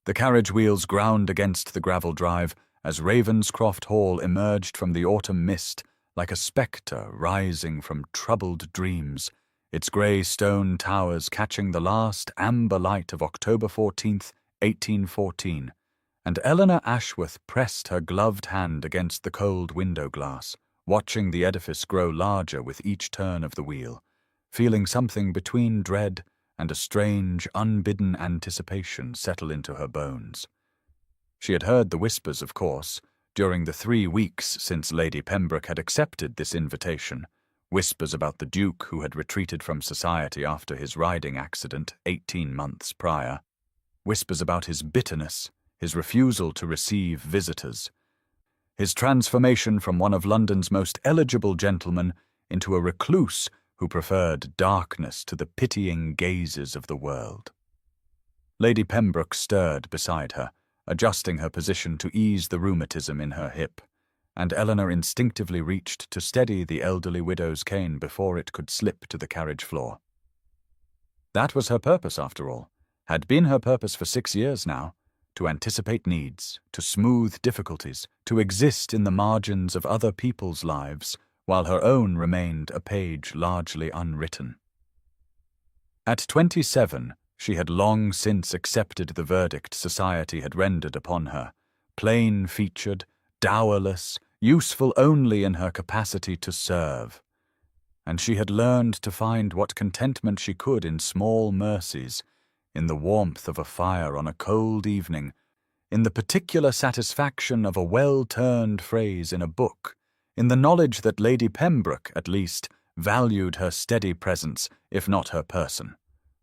The carriage wheels ground against the gravel drive as Ravenscroft Hall emerged from the autumn mist like a spectre rising from troubled dreams, its grey stone towers catching the last amber light of October 14th, 1814, and Eleanor Ashworth pressed her gloved hand against the cold window glass, watching the edifice grow larger with each turn of the wheel, feeling something between dread and a strange, unbidden anticipation settle into her bones. She had heard the whispers, of course, during the 3 weeks since Lady Pembroke had accepted this invitation, whispers about the Duke who had retreated from society after his riding accident 18 months prior, whispers about his bitterness, his refusal to receive visitors, his transformation from one of London's most eligible gentlemen into a recluse who preferred darkness to the pitying gazes of the world. Lady Pembroke stirred beside her, adjusting her position to ease the rheumatism in her hip, and Eleanor instinctively reached to steady the elderly widow's cane before it could slip to the carriage floor. That was her purpose, after all, had been her purpose for 6 years now, to anticipate needs, to smooth difficulties, to exist in the margins of other people's lives, while her own remained a page largely unwritten. At 27, she had long since accepted the verdict society had rendered upon her, plain-featured, dowerless, useful only in her capacity to serve. And she had learned to find what contentment she could in small mercies, in the warmth of a fire on a cold evening, in the particular satisfaction of a well-turned phrase in a book, in the knowledge that Lady Pembroke, at least, valued her steady presence, if not her person.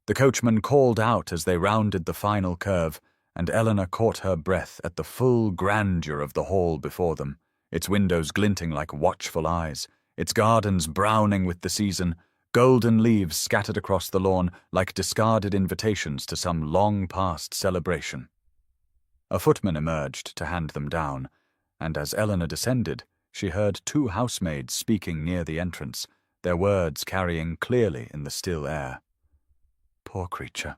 The coachman called out as they rounded the final curve, and Eleanor caught her breath at the full grandeur of the hall before them, its windows glinting like watchful eyes, its gardens browning with the season, golden leaves scattered across the lawn like discarded invitations to some long-past celebration. A footman emerged to hand them down, and as Eleanor descended, she heard 2 housemaids speaking near the entrance, their words carrying clearly in the still air. "Poor creature,"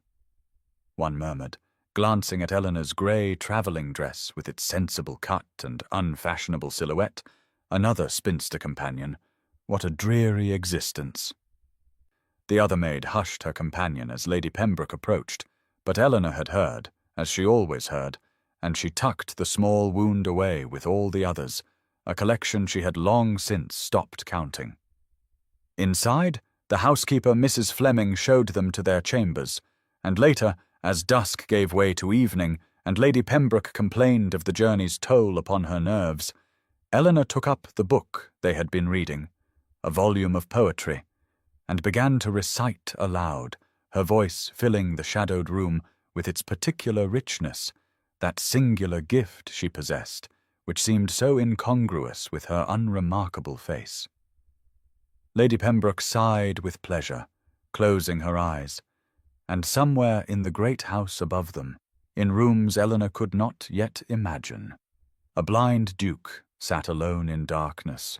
one murmured, glancing at Eleanor's grey travelling dress with its sensible cut and unfashionable silhouette. Another spinster companion. What a dreary existence. The other maid hushed her companion as Lady Pembroke approached, but Eleanor had heard, as she always heard, and she tucked the small wound away with all the others, a collection she had long since stopped counting. Inside, the housekeeper Mrs. Fleming showed them to their chambers, and later, as dusk gave way to evening and Lady Pembroke complained of the journey's toll upon her nerves, Eleanor took up the book they had been reading, a volume of poetry, and began to recite aloud, her voice filling the shadowed room with its particular richness, that singular gift she possessed, which seemed so incongruous with her unremarkable face. Lady Pembroke sighed with pleasure, closing her eyes, and somewhere in the great house above them, in rooms Eleanor could not yet imagine, a blind duke sat alone in darkness,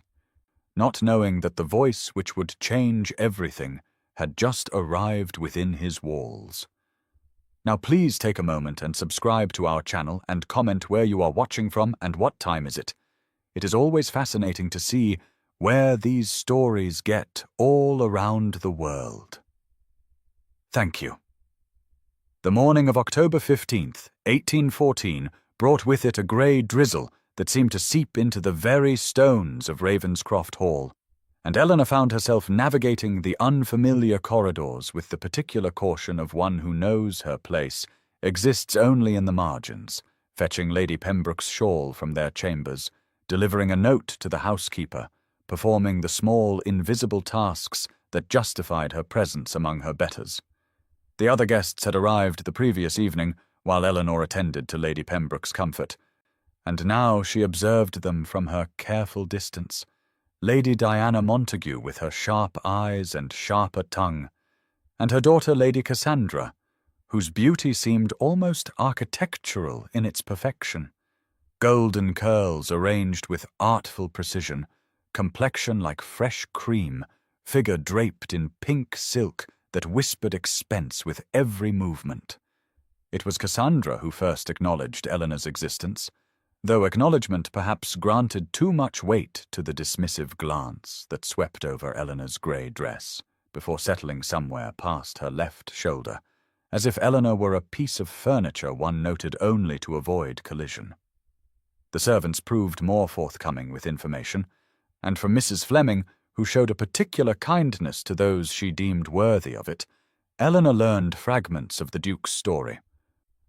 not knowing that the voice which would change everything had just arrived within his walls. Now please take a moment and subscribe to our channel and comment where you are watching from and what time is it. It is always fascinating to see where these stories get all around the world. Thank you. The morning of October 15th, 1814, brought with it a grey drizzle that seemed to seep into the very stones of Ravenscroft Hall, and Eleanor found herself navigating the unfamiliar corridors with the particular caution of one who knows her place exists only in the margins, fetching Lady Pembroke's shawl from their chambers, delivering a note to the housekeeper, performing the small invisible tasks that justified her presence among her betters. The other guests had arrived the previous evening, while Eleanor attended to Lady Pembroke's comfort, and now she observed them from her careful distance. Lady Diana Montague with her sharp eyes and sharper tongue, and her daughter Lady Cassandra, whose beauty seemed almost architectural in its perfection. Golden curls arranged with artful precision, complexion like fresh cream, figure draped in pink silk that whispered expense with every movement. It was Cassandra who first acknowledged Eleanor's existence, though acknowledgment perhaps granted too much weight to the dismissive glance that swept over Eleanor's grey dress before settling somewhere past her left shoulder, as if Eleanor were a piece of furniture one noted only to avoid collision. The servants proved more forthcoming with information, and from Mrs. Fleming, who showed a particular kindness to those she deemed worthy of it, Eleanor learned fragments of the Duke's story.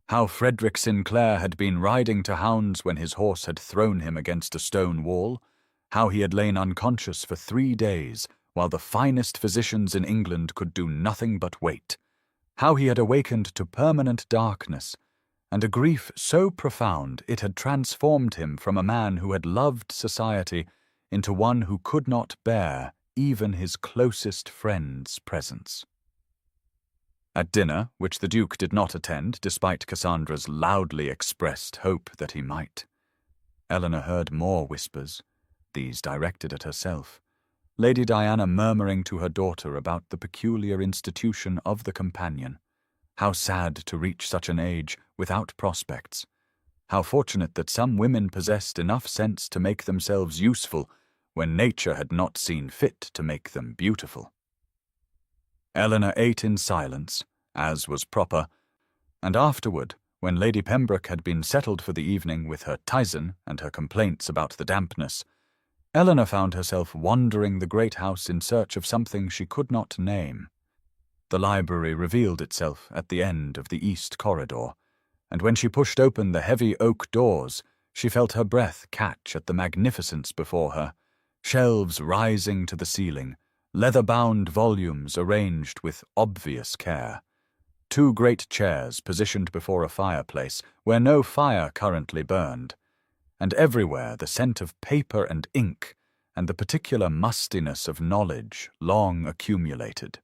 How Frederick Sinclair had been riding to hounds when his horse had thrown him against a stone wall, how he had lain unconscious for 3 days while the finest physicians in England could do nothing but wait, how he had awakened to permanent darkness, and a grief so profound it had transformed him from a man who had loved society into one who could not bear even his closest friend's presence. At dinner, which the Duke did not attend despite Cassandra's loudly expressed hope that he might, Eleanor heard more whispers, these directed at herself, Lady Diana murmuring to her daughter about the peculiar institution of the companion, how sad to reach such an age without prospects, how fortunate that some women possessed enough sense to make themselves useful when nature had not seen fit to make them beautiful. Eleanor ate in silence, as was proper, and afterward, when Lady Pembroke had been settled for the evening with her Tyson and her complaints about the dampness, Eleanor found herself wandering the great house in search of something she could not name. The library revealed itself at the end of the east corridor, and when she pushed open the heavy oak doors, she felt her breath catch at the magnificence before her, shelves rising to the ceiling, leather-bound volumes arranged with obvious care, 2 great chairs positioned before a fireplace where no fire currently burned, and everywhere the scent of paper and ink and the particular mustiness of knowledge long accumulated.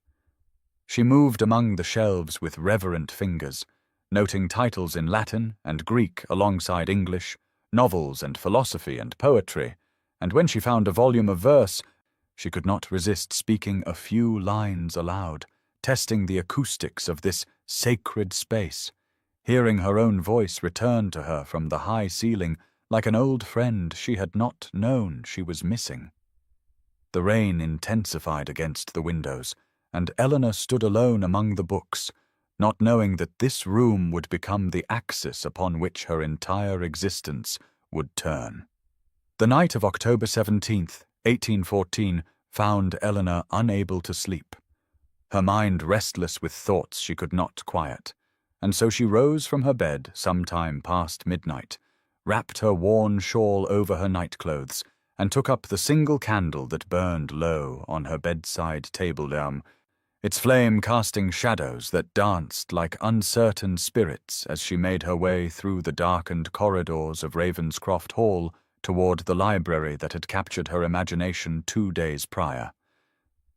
She moved among the shelves with reverent fingers, noting titles in Latin and Greek alongside English, novels and philosophy and poetry, and when she found a volume of verse, she could not resist speaking a few lines aloud, testing the acoustics of this sacred space, hearing her own voice return to her from the high ceiling like an old friend she had not known she was missing. The rain intensified against the windows, and Eleanor stood alone among the books, not knowing that this room would become the axis upon which her entire existence would turn. The night of October 17th, 1814, found Eleanor unable to sleep, her mind restless with thoughts she could not quiet, and so she rose from her bed some time past midnight, wrapped her worn shawl over her nightclothes, and took up the single candle that burned low on her bedside table-lamp, its flame casting shadows that danced like uncertain spirits as she made her way through the darkened corridors of Ravenscroft Hall toward the library that had captured her imagination 2 days prior.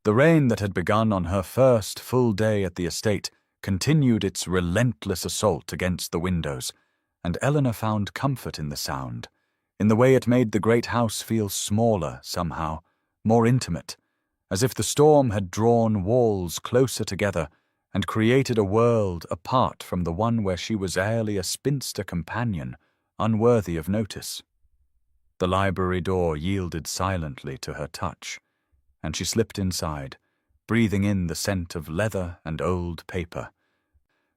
The rain that had begun on her first full day at the estate continued its relentless assault against the windows, and Eleanor found comfort in the sound, in the way it made the great house feel smaller somehow, more intimate, as if the storm had drawn walls closer together and created a world apart from the one where she was airily a spinster companion, unworthy of notice. The library door yielded silently to her touch, and she slipped inside, breathing in the scent of leather and old paper.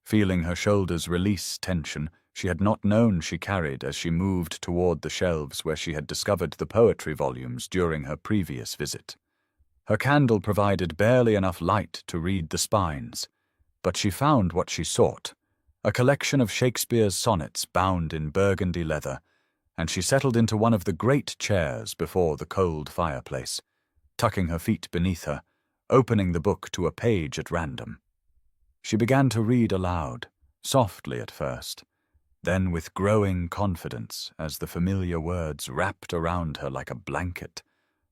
Feeling her shoulders release tension she had not known she carried as she moved toward the shelves where she had discovered the poetry volumes during her previous visit. Her candle provided barely enough light to read the spines, but she found what she sought, a collection of Shakespeare's sonnets bound in burgundy leather, and she settled into one of the great chairs before the cold fireplace, tucking her feet beneath her, opening the book to a page at random. She began to read aloud, softly at first, then with growing confidence as the familiar words wrapped around her like a blanket,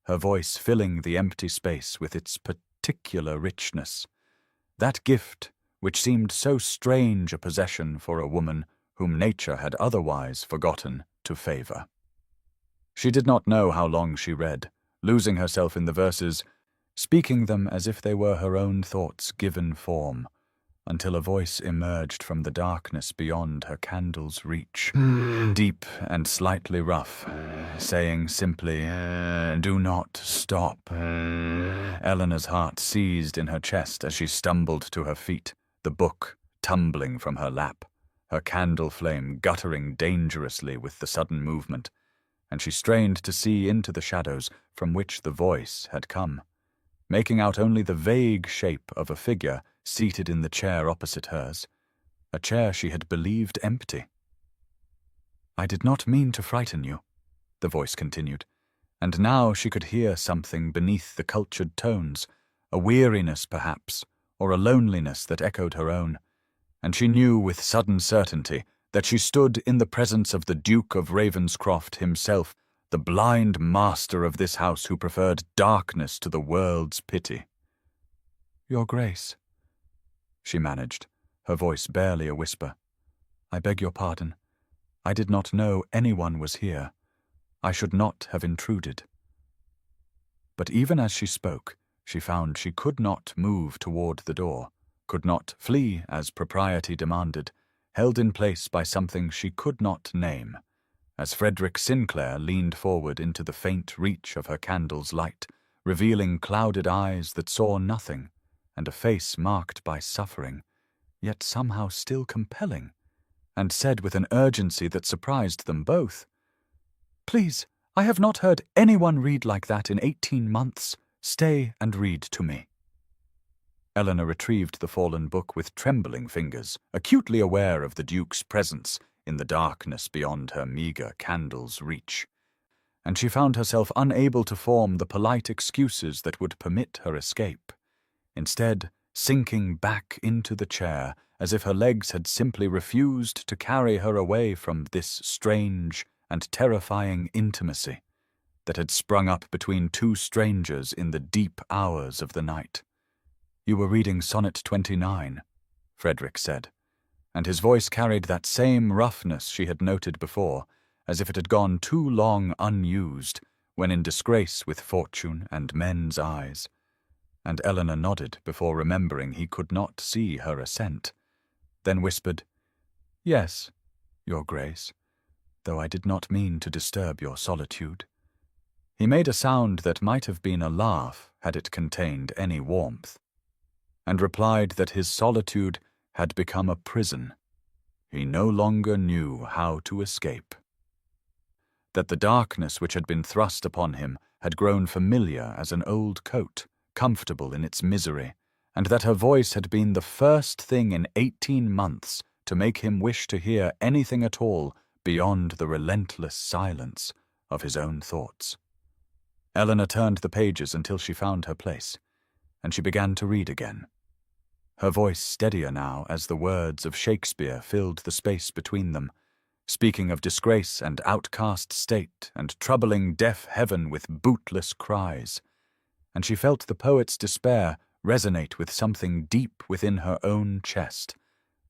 her voice filling the empty space with its particular richness, that gift which seemed so strange a possession for a woman whom nature had otherwise forgotten to favor. She did not know how long she read, losing herself in the verses, speaking them as if they were her own thoughts given form, until a voice emerged from the darkness beyond her candle's reach, deep and slightly rough, saying simply, "Do not stop." Eleanor's heart seized in her chest as she stumbled to her feet, the book tumbling from her lap, her candle flame guttering dangerously with the sudden movement, and she strained to see into the shadows from which the voice had come, making out only the vague shape of a figure seated in the chair opposite hers, a chair she had believed empty. "I did not mean to frighten you," the voice continued, and now she could hear something beneath the cultured tones, a weariness perhaps, or a loneliness that echoed her own, and she knew with sudden certainty that she stood in the presence of the Duke of Ravenscroft himself, the blind master of this house who preferred darkness to the world's pity. "Your Grace," she managed, her voice barely a whisper. "I beg your pardon. I did not know anyone was here. I should not have intruded." But even as she spoke, she found she could not move toward the door, could not flee as propriety demanded, held in place by something she could not name, as Frederick Sinclair leaned forward into the faint reach of her candle's light, revealing clouded eyes that saw nothing, and a face marked by suffering, yet somehow still compelling, and said with an urgency that surprised them both, "Please, I have not heard anyone read like that in 18 months. Stay and read to me." Eleanor retrieved the fallen book with trembling fingers, acutely aware of the Duke's presence in the darkness beyond her meagre candle's reach, and she found herself unable to form the polite excuses that would permit her escape, instead sinking back into the chair as if her legs had simply refused to carry her away from this strange and terrifying intimacy that had sprung up between two strangers in the deep hours of the night. "You were reading Sonnet 29, Frederick said, and his voice carried that same roughness she had noted before, as if it had gone too long unused when in disgrace with fortune and men's eyes. And Eleanor nodded before remembering he could not see her assent, then whispered, "Yes, Your Grace, though I did not mean to disturb your solitude." He made a sound that might have been a laugh had it contained any warmth, and replied that his solitude had become a prison. He no longer knew how to escape. That the darkness which had been thrust upon him had grown familiar as an old coat, comfortable in its misery, and that her voice had been the first thing in 18 months to make him wish to hear anything at all beyond the relentless silence of his own thoughts. Eleanor turned the pages until she found her place, and she began to read again, her voice steadier now as the words of Shakespeare filled the space between them, speaking of disgrace and outcast state and troubling deaf heaven with bootless cries, and she felt the poet's despair resonate with something deep within her own chest,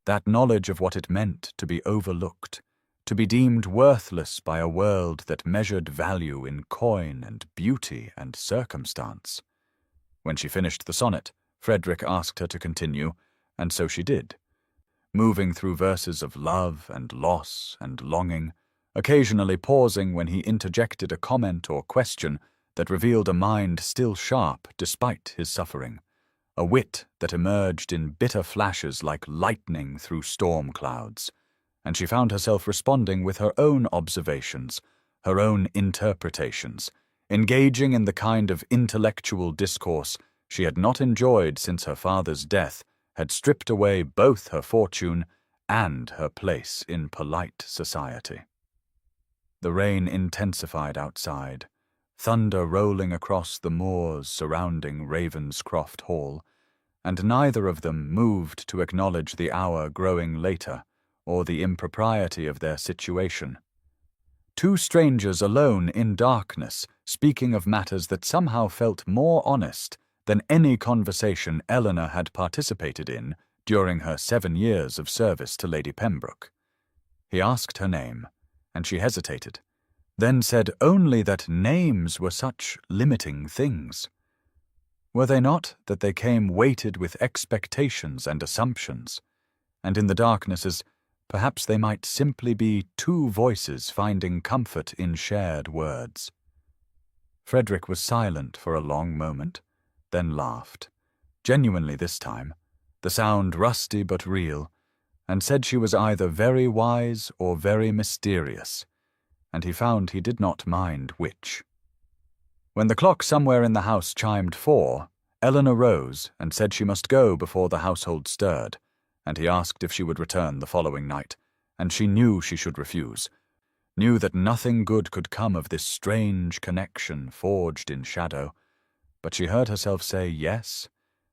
that knowledge of what it meant to be overlooked, to be deemed worthless by a world that measured value in coin and beauty and circumstance. When she finished the sonnet, Frederick asked her to continue, and so she did, moving through verses of love and loss and longing, occasionally pausing when he interjected a comment or question that revealed a mind still sharp despite his suffering, a wit that emerged in bitter flashes like lightning through storm clouds, and she found herself responding with her own observations, her own interpretations, engaging in the kind of intellectual discourse she had not enjoyed since her father's death had stripped away both her fortune and her place in polite society. The rain intensified outside, thunder rolling across the moors surrounding Ravenscroft Hall, and neither of them moved to acknowledge the hour growing later or the impropriety of their situation. Two strangers alone in darkness, speaking of matters that somehow felt more honest than any conversation Eleanor had participated in during her 7 years of service to Lady Pembroke. He asked her name, and she hesitated, then said only that names were such limiting things. Were they not that they came weighted with expectations and assumptions, and in the darknesses perhaps they might simply be two voices finding comfort in shared words? Frederick was silent for a long moment, then laughed, genuinely this time, the sound rusty but real, and said she was either very wise or very mysterious, and he found he did not mind which. When the clock somewhere in the house chimed 4, Eleanor rose and said she must go before the household stirred, and he asked if she would return the following night, and she knew she should refuse, knew that nothing good could come of this strange connection forged in shadow, but she heard herself say yes,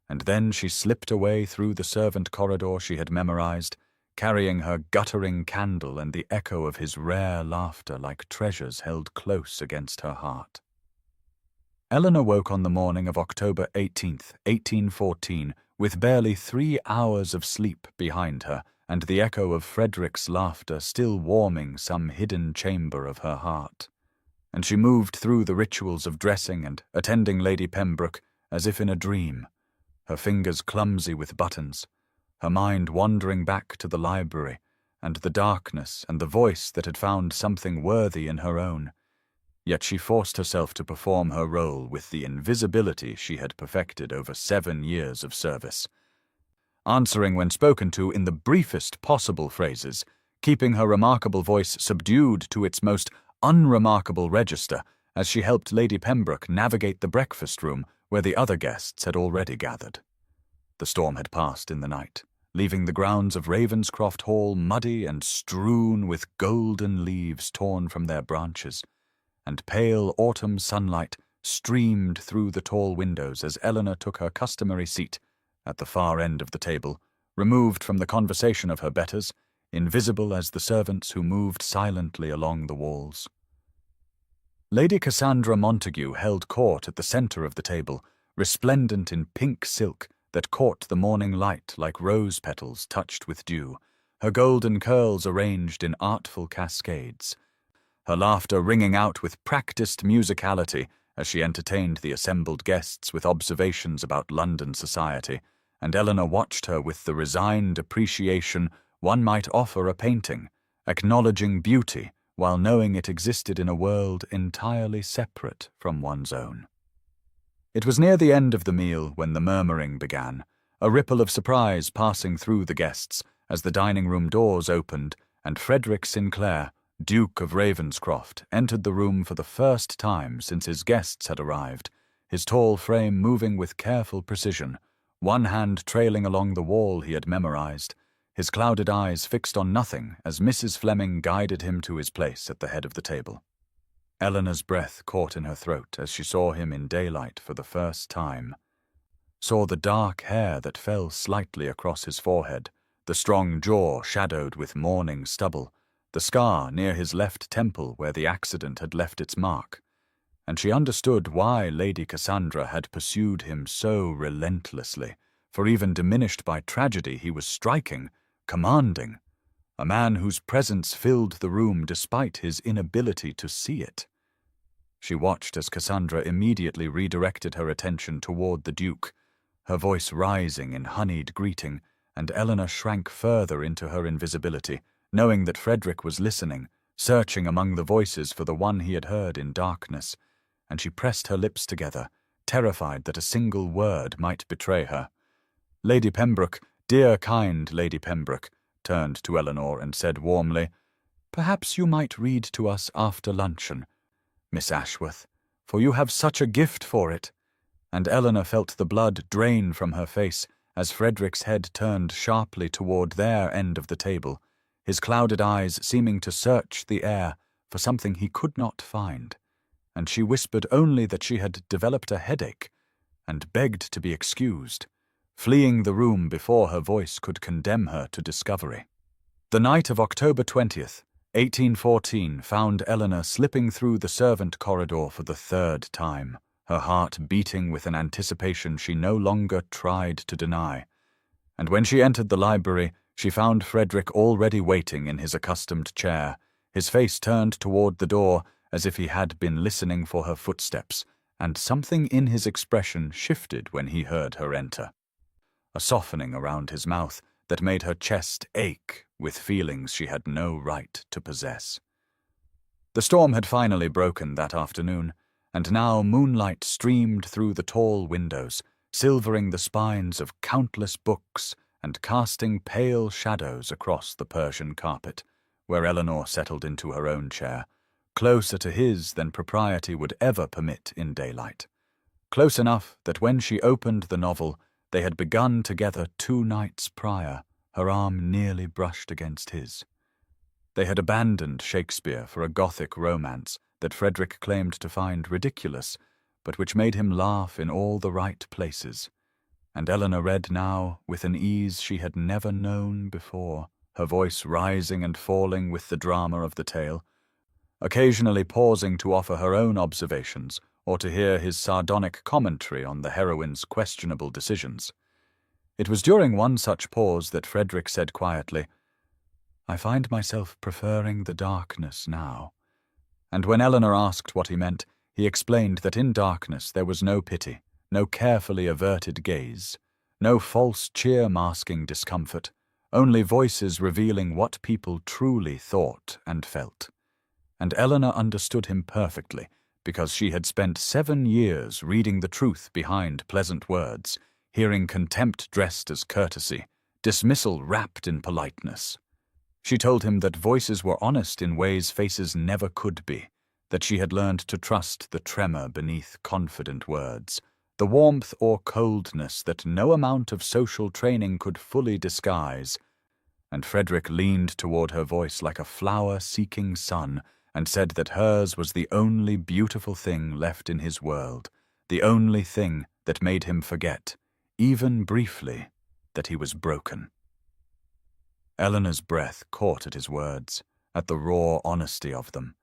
and then she slipped away through the servant corridor she had memorized, carrying her guttering candle and the echo of his rare laughter like treasures held close against her heart. Eleanor woke on the morning of October 18th, 1814, with barely 3 hours of sleep behind her, and the echo of Frederick's laughter still warming some hidden chamber of her heart. And she moved through the rituals of dressing and attending Lady Pembroke as if in a dream, her fingers clumsy with buttons, her mind wandering back to the library and the darkness and the voice that had found something worthy in her own. Yet she forced herself to perform her role with the invisibility she had perfected over 7 years of service, answering when spoken to in the briefest possible phrases, keeping her remarkable voice subdued to its most unremarkable register as she helped Lady Pembroke navigate the breakfast room where the other guests had already gathered. The storm had passed in the night, leaving the grounds of Ravenscroft Hall muddy and strewn with golden leaves torn from their branches, and pale autumn sunlight streamed through the tall windows as Eleanor took her customary seat at the far end of the table, removed from the conversation of her betters, invisible as the servants who moved silently along the walls. Lady Cassandra Montague held court at the centre of the table, resplendent in pink silk that caught the morning light like rose petals touched with dew, her golden curls arranged in artful cascades, her laughter ringing out with practiced musicality as she entertained the assembled guests with observations about London society, and Eleanor watched her with the resigned appreciation one might offer a painting, acknowledging beauty while knowing it existed in a world entirely separate from one's own. It was near the end of the meal when the murmuring began, a ripple of surprise passing through the guests as the dining-room doors opened and Frederick Sinclair, Duke of Ravenscroft, entered the room for the first time since his guests had arrived, his tall frame moving with careful precision, one hand trailing along the wall he had memorized, his clouded eyes fixed on nothing as Mrs. Fleming guided him to his place at the head of the table. Eleanor's breath caught in her throat as she saw him in daylight for the first time, saw the dark hair that fell slightly across his forehead, the strong jaw shadowed with mourning stubble, the scar near his left temple where the accident had left its mark, and she understood why Lady Cassandra had pursued him so relentlessly, for even diminished by tragedy he was striking, commanding, a man whose presence filled the room despite his inability to see it. She watched as Cassandra immediately redirected her attention toward the Duke, her voice rising in honeyed greeting, and Eleanor shrank further into her invisibility, knowing that Frederick was listening, searching among the voices for the one he had heard in darkness, and she pressed her lips together, terrified that a single word might betray her. Lady Pembroke, dear kind Lady Pembroke, turned to Eleanor and said warmly, "Perhaps you might read to us after luncheon, Miss Ashworth, for you have such a gift for it." And Eleanor felt the blood drain from her face as Frederick's head turned sharply toward their end of the table, his clouded eyes seeming to search the air for something he could not find, and she whispered only that she had developed a headache, and begged to be excused, fleeing the room before her voice could condemn her to discovery. The night of October 20th, 1814 found Eleanor slipping through the servant corridor for the 3rd time, her heart beating with an anticipation she no longer tried to deny. And when she entered the library, she found Frederick already waiting in his accustomed chair, his face turned toward the door as if he had been listening for her footsteps, and something in his expression shifted when he heard her enter. A softening around his mouth that made her chest ache with feelings she had no right to possess. The storm had finally broken that afternoon, and now moonlight streamed through the tall windows, silvering the spines of countless books and casting pale shadows across the Persian carpet, where Eleanor settled into her own chair, closer to his than propriety would ever permit in daylight. Close enough that when she opened the novel, they had begun together 2 nights prior, her arm nearly brushed against his. They had abandoned Shakespeare for a Gothic romance that Frederick claimed to find ridiculous, but which made him laugh in all the right places. And Eleanor read now with an ease she had never known before, her voice rising and falling with the drama of the tale, occasionally pausing to offer her own observations or to hear his sardonic commentary on the heroine's questionable decisions. It was during one such pause that Frederick said quietly, "I find myself preferring the darkness now." And when Eleanor asked what he meant, he explained that in darkness there was no pity, no carefully averted gaze, no false cheer masking discomfort, only voices revealing what people truly thought and felt. And Eleanor understood him perfectly, because she had spent 7 years reading the truth behind pleasant words, hearing contempt dressed as courtesy, dismissal wrapped in politeness. She told him that voices were honest in ways faces never could be, that she had learned to trust the tremor beneath confident words, the warmth or coldness that no amount of social training could fully disguise. And Frederick leaned toward her voice like a flower-seeking sun and said that hers was the only beautiful thing left in his world, the only thing that made him forget, even briefly, that he was broken. Eleanor's breath caught at his words, at the raw honesty of them,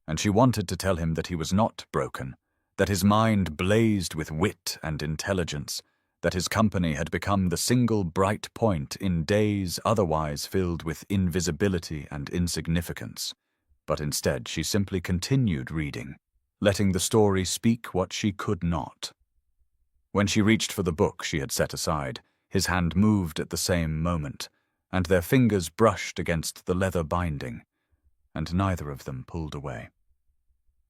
and she wanted to tell him that he was not broken, that his mind blazed with wit and intelligence, that his company had become the single bright point in days otherwise filled with invisibility and insignificance. But instead she simply continued reading, letting the story speak what she could not. When she reached for the book she had set aside, his hand moved at the same moment, and their fingers brushed against the leather binding, and neither of them pulled away.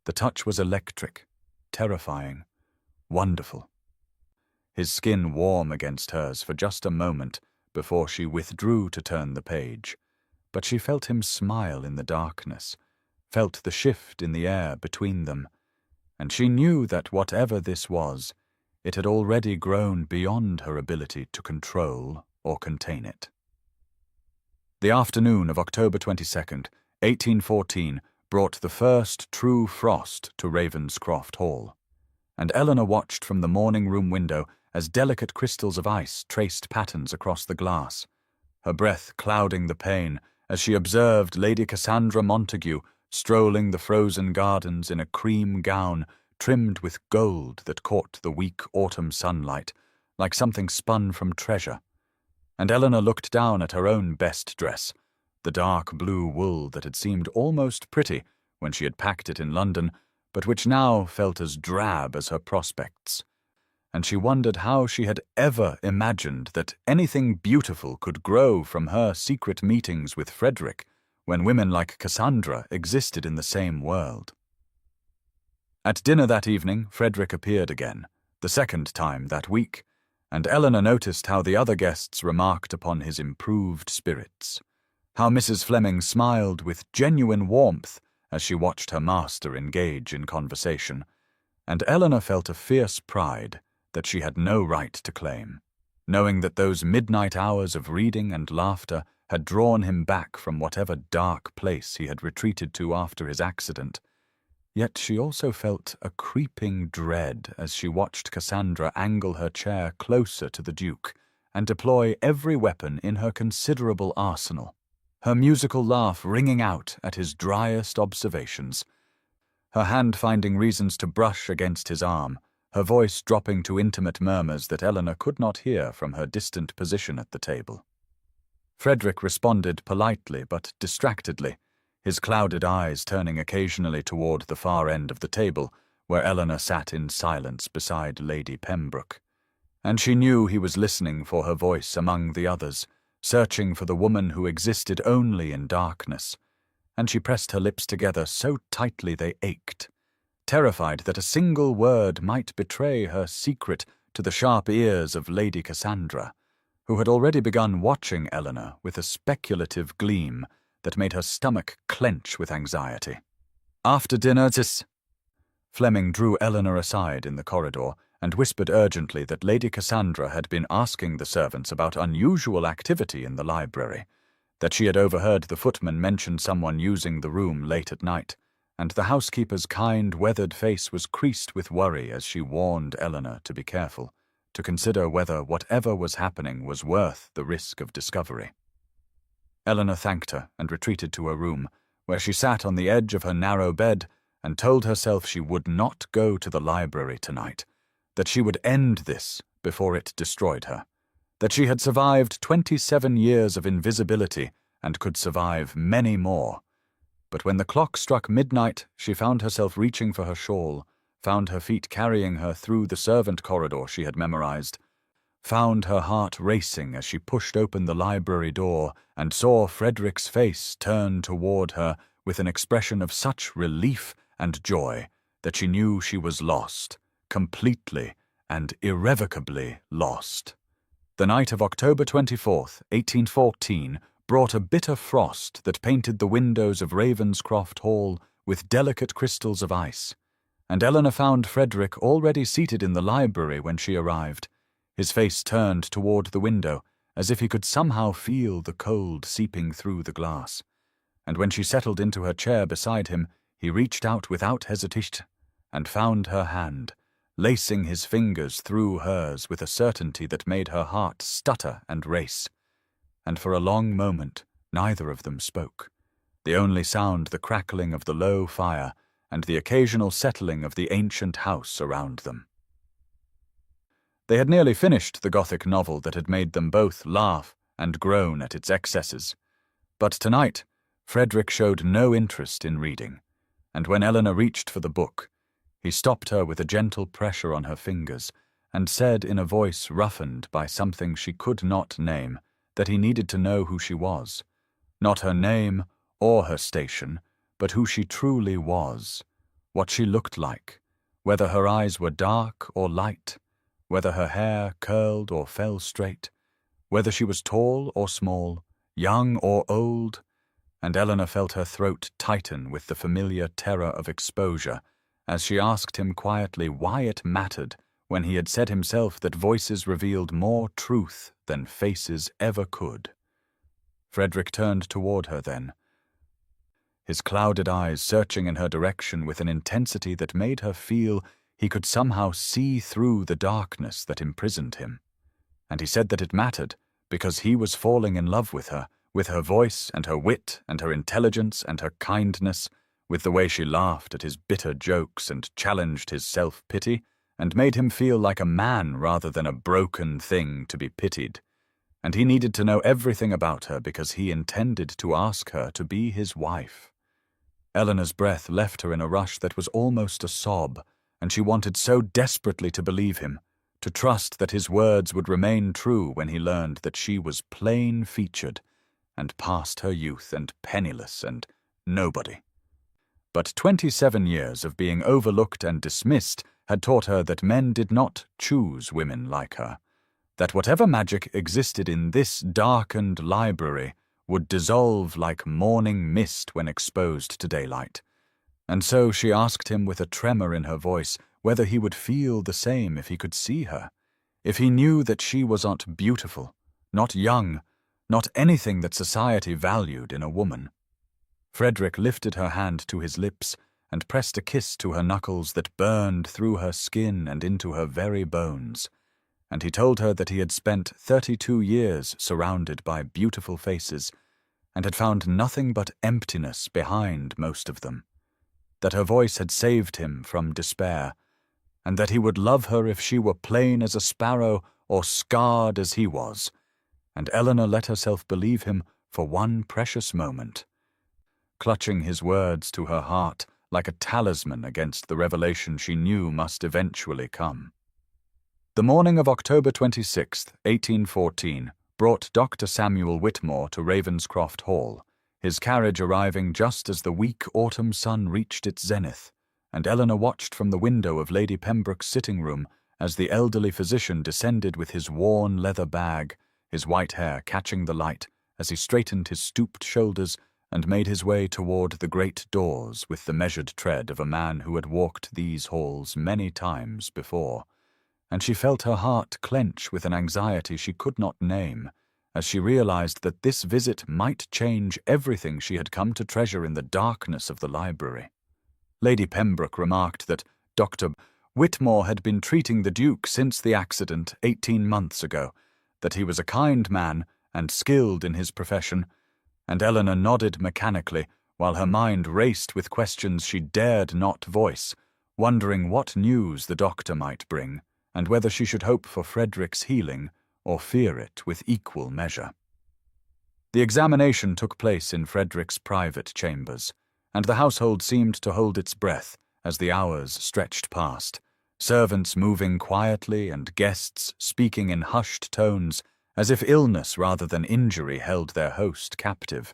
The touch was electric, terrifying, wonderful. His skin warm against hers for just a moment before she withdrew to turn the page, but she felt him smile in the darkness, felt the shift in the air between them, and she knew that whatever this was, it had already grown beyond her ability to control or contain it. The afternoon of October 22nd, 1814, brought the first true frost to Ravenscroft Hall, and Eleanor watched from the morning-room window as delicate crystals of ice traced patterns across the glass, her breath clouding the pane as she observed Lady Cassandra Montague strolling the frozen gardens in a cream gown trimmed with gold that caught the weak autumn sunlight like something spun from treasure. And Eleanor looked down at her own best dress, the dark blue wool that had seemed almost pretty when she had packed it in London, but which now felt as drab as her prospects. And she wondered how she had ever imagined that anything beautiful could grow from her secret meetings with Frederick when women like Cassandra existed in the same world. At dinner that evening, Frederick appeared again, the second time that week, and Eleanor noticed how the other guests remarked upon his improved spirits, how Mrs. Fleming smiled with genuine warmth as she watched her master engage in conversation, and Eleanor felt a fierce pride that she had no right to claim, knowing that those midnight hours of reading and laughter had drawn him back from whatever dark place he had retreated to after his accident. Yet she also felt a creeping dread as she watched Cassandra angle her chair closer to the Duke and deploy every weapon in her considerable arsenal, her musical laugh ringing out at his driest observations, her hand finding reasons to brush against his arm, her voice dropping to intimate murmurs that Eleanor could not hear from her distant position at the table. Frederick responded politely but distractedly, his clouded eyes turning occasionally toward the far end of the table, where Eleanor sat in silence beside Lady Pembroke. And she knew he was listening for her voice among the others, searching for the woman who existed only in darkness. And she pressed her lips together so tightly they ached, terrified that a single word might betray her secret to the sharp ears of Lady Cassandra, who had already begun watching Eleanor with a speculative gleam that made her stomach clench with anxiety. "After dinner, Fleming drew Eleanor aside in the corridor and whispered urgently that Lady Cassandra had been asking the servants about unusual activity in the library, that she had overheard the footman mention someone using the room late at night, and the housekeeper's kind, weathered face was creased with worry as she warned Eleanor to be careful, to consider whether whatever was happening was worth the risk of discovery. Eleanor thanked her and retreated to her room, where she sat on the edge of her narrow bed and told herself she would not go to the library tonight, that she would end this before it destroyed her, that she had survived 27 years of invisibility and could survive many more. But when the clock struck midnight, she found herself reaching for her shawl, found her feet carrying her through the servant corridor she had memorized, found her heart racing as she pushed open the library door and saw Frederick's face turn toward her with an expression of such relief and joy that she knew she was lost, completely and irrevocably lost. The night of October 24th, 1814, brought a bitter frost that painted the windows of Ravenscroft Hall with delicate crystals of ice, and Eleanor found Frederick already seated in the library when she arrived, his face turned toward the window, as if he could somehow feel the cold seeping through the glass. And when she settled into her chair beside him, he reached out without hesitation and found her hand, lacing his fingers through hers with a certainty that made her heart stutter and race. And for a long moment, neither of them spoke, the only sound the crackling of the low fire and the occasional settling of the ancient house around them. They had nearly finished the Gothic novel that had made them both laugh and groan at its excesses. But tonight, Frederick showed no interest in reading, and when Eleanor reached for the book, he stopped her with a gentle pressure on her fingers and said in a voice roughened by something she could not name that he needed to know who she was, not her name or her station, but who she truly was, what she looked like, whether her eyes were dark or light, whether her hair curled or fell straight, whether she was tall or small, young or old, and Eleanor felt her throat tighten with the familiar terror of exposure as she asked him quietly why it mattered when he had said himself that voices revealed more truth than faces ever could. Frederick turned toward her then, his clouded eyes searching in her direction with an intensity that made her feel he could somehow see through the darkness that imprisoned him. And he said that it mattered because he was falling in love with her voice and her wit and her intelligence and her kindness, with the way she laughed at his bitter jokes and challenged his self-pity, and made him feel like a man rather than a broken thing to be pitied. And he needed to know everything about her because he intended to ask her to be his wife. Eleanor's breath left her in a rush that was almost a sob, and she wanted so desperately to believe him, to trust that his words would remain true when he learned that she was plain-featured and past her youth and penniless and nobody. But 27 years of being overlooked and dismissed had taught her that men did not choose women like her, that whatever magic existed in this darkened library would dissolve like morning mist when exposed to daylight. And so she asked him with a tremor in her voice whether he would feel the same if he could see her, if he knew that she was not beautiful, not young, not anything that society valued in a woman. Frederick lifted her hand to his lips and pressed a kiss to her knuckles that burned through her skin and into her very bones, and he told her that he had spent 32 years surrounded by beautiful faces and had found nothing but emptiness behind most of them, that her voice had saved him from despair, and that he would love her if she were plain as a sparrow or scarred as he was. And Eleanor let herself believe him for one precious moment. Clutching his words to her heart like a talisman against the revelation she knew must eventually come. The morning of October 26, 1814, brought Dr. Samuel Whitmore to Ravenscroft Hall, his carriage arriving just as the weak autumn sun reached its zenith, and Eleanor watched from the window of Lady Pembroke's sitting-room as the elderly physician descended with his worn leather bag, his white hair catching the light as he straightened his stooped shoulders and made his way toward the great doors with the measured tread of a man who had walked these halls many times before. And she felt her heart clench with an anxiety she could not name, as she realized that this visit might change everything she had come to treasure in the darkness of the library. Lady Pembroke remarked that Dr. Whitmore had been treating the Duke since the accident 18 months ago, that he was a kind man and skilled in his profession, and Eleanor nodded mechanically while her mind raced with questions she dared not voice, wondering what news the doctor might bring, and whether she should hope for Frederick's healing or fear it with equal measure. The examination took place in Frederick's private chambers, and the household seemed to hold its breath as the hours stretched past, servants moving quietly and guests speaking in hushed tones as if illness rather than injury held their host captive,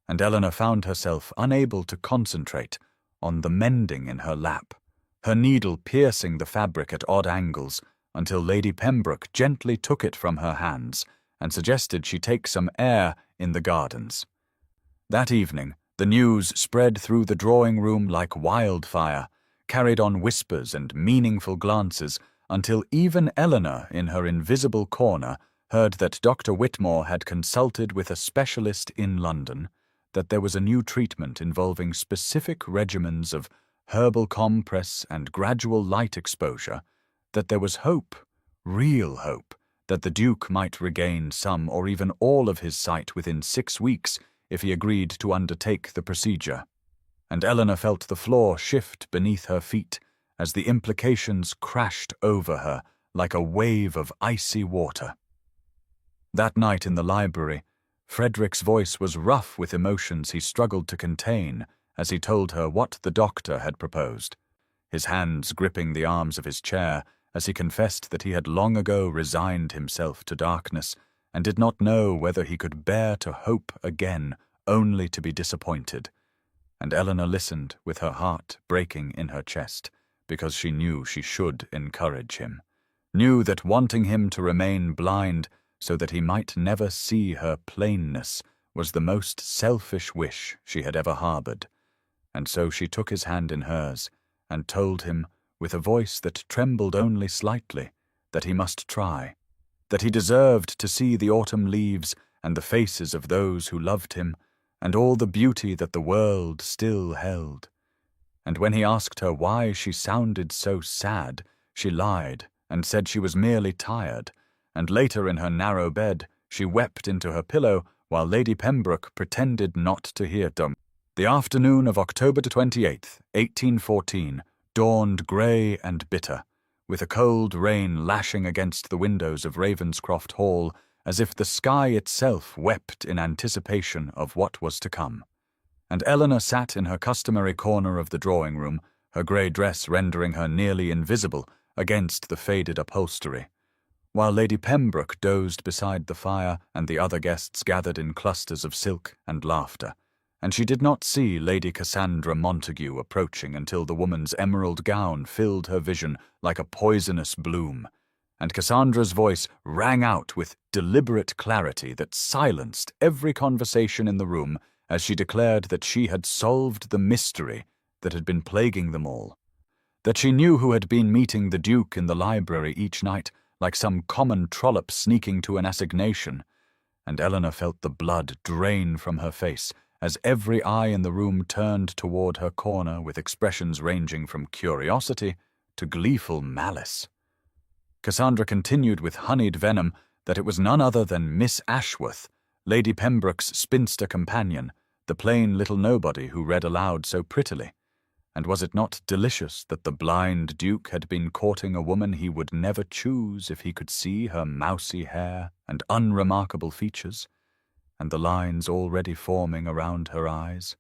and Eleanor found herself unable to concentrate on the mending in her lap, her needle piercing the fabric at odd angles until Lady Pembroke gently took it from her hands and suggested she take some air in the gardens. That evening, the news spread through the drawing-room like wildfire, carried on whispers and meaningful glances until even Eleanor, in her invisible corner, heard that Dr. Whitmore had consulted with a specialist in London, that there was a new treatment involving specific regimens of herbal compress and gradual light exposure, that there was hope, real hope, that the Duke might regain some or even all of his sight within 6 weeks if he agreed to undertake the procedure. And Eleanor felt the floor shift beneath her feet as the implications crashed over her like a wave of icy water. That night in the library, Frederick's voice was rough with emotions he struggled to contain as he told her what the doctor had proposed, his hands gripping the arms of his chair as he confessed that he had long ago resigned himself to darkness and did not know whether he could bear to hope again only to be disappointed. And Eleanor listened with her heart breaking in her chest, because she knew she should encourage him, knew that wanting him to remain blind so that he might never see her plainness was the most selfish wish she had ever harbored. And so she took his hand in hers and told him, with a voice that trembled only slightly, that he must try, that he deserved to see the autumn leaves and the faces of those who loved him, and all the beauty that the world still held. And when he asked her why she sounded so sad, she lied and said she was merely tired, and later in her narrow bed she wept into her pillow while Lady Pembroke pretended not to hear them. The afternoon of October 28th, 1814, dawned grey and bitter, with a cold rain lashing against the windows of Ravenscroft Hall as if the sky itself wept in anticipation of what was to come. And Eleanor sat in her customary corner of the drawing-room, her grey dress rendering her nearly invisible against the faded upholstery, while Lady Pembroke dozed beside the fire and the other guests gathered in clusters of silk and laughter, and she did not see Lady Cassandra Montague approaching until the woman's emerald gown filled her vision like a poisonous bloom, and Cassandra's voice rang out with deliberate clarity that silenced every conversation in the room as she declared that she had solved the mystery that had been plaguing them all, that she knew who had been meeting the Duke in the library each night like some common trollop sneaking to an assignation, and Eleanor felt the blood drain from her face as every eye in the room turned toward her corner with expressions ranging from curiosity to gleeful malice. Cassandra continued with honeyed venom that it was none other than Miss Ashworth, Lady Pembroke's spinster companion, the plain little nobody who read aloud so prettily. And was it not delicious that the blind Duke had been courting a woman he would never choose if he could see her mousy hair and unremarkable features, and the lines already forming around her eyes?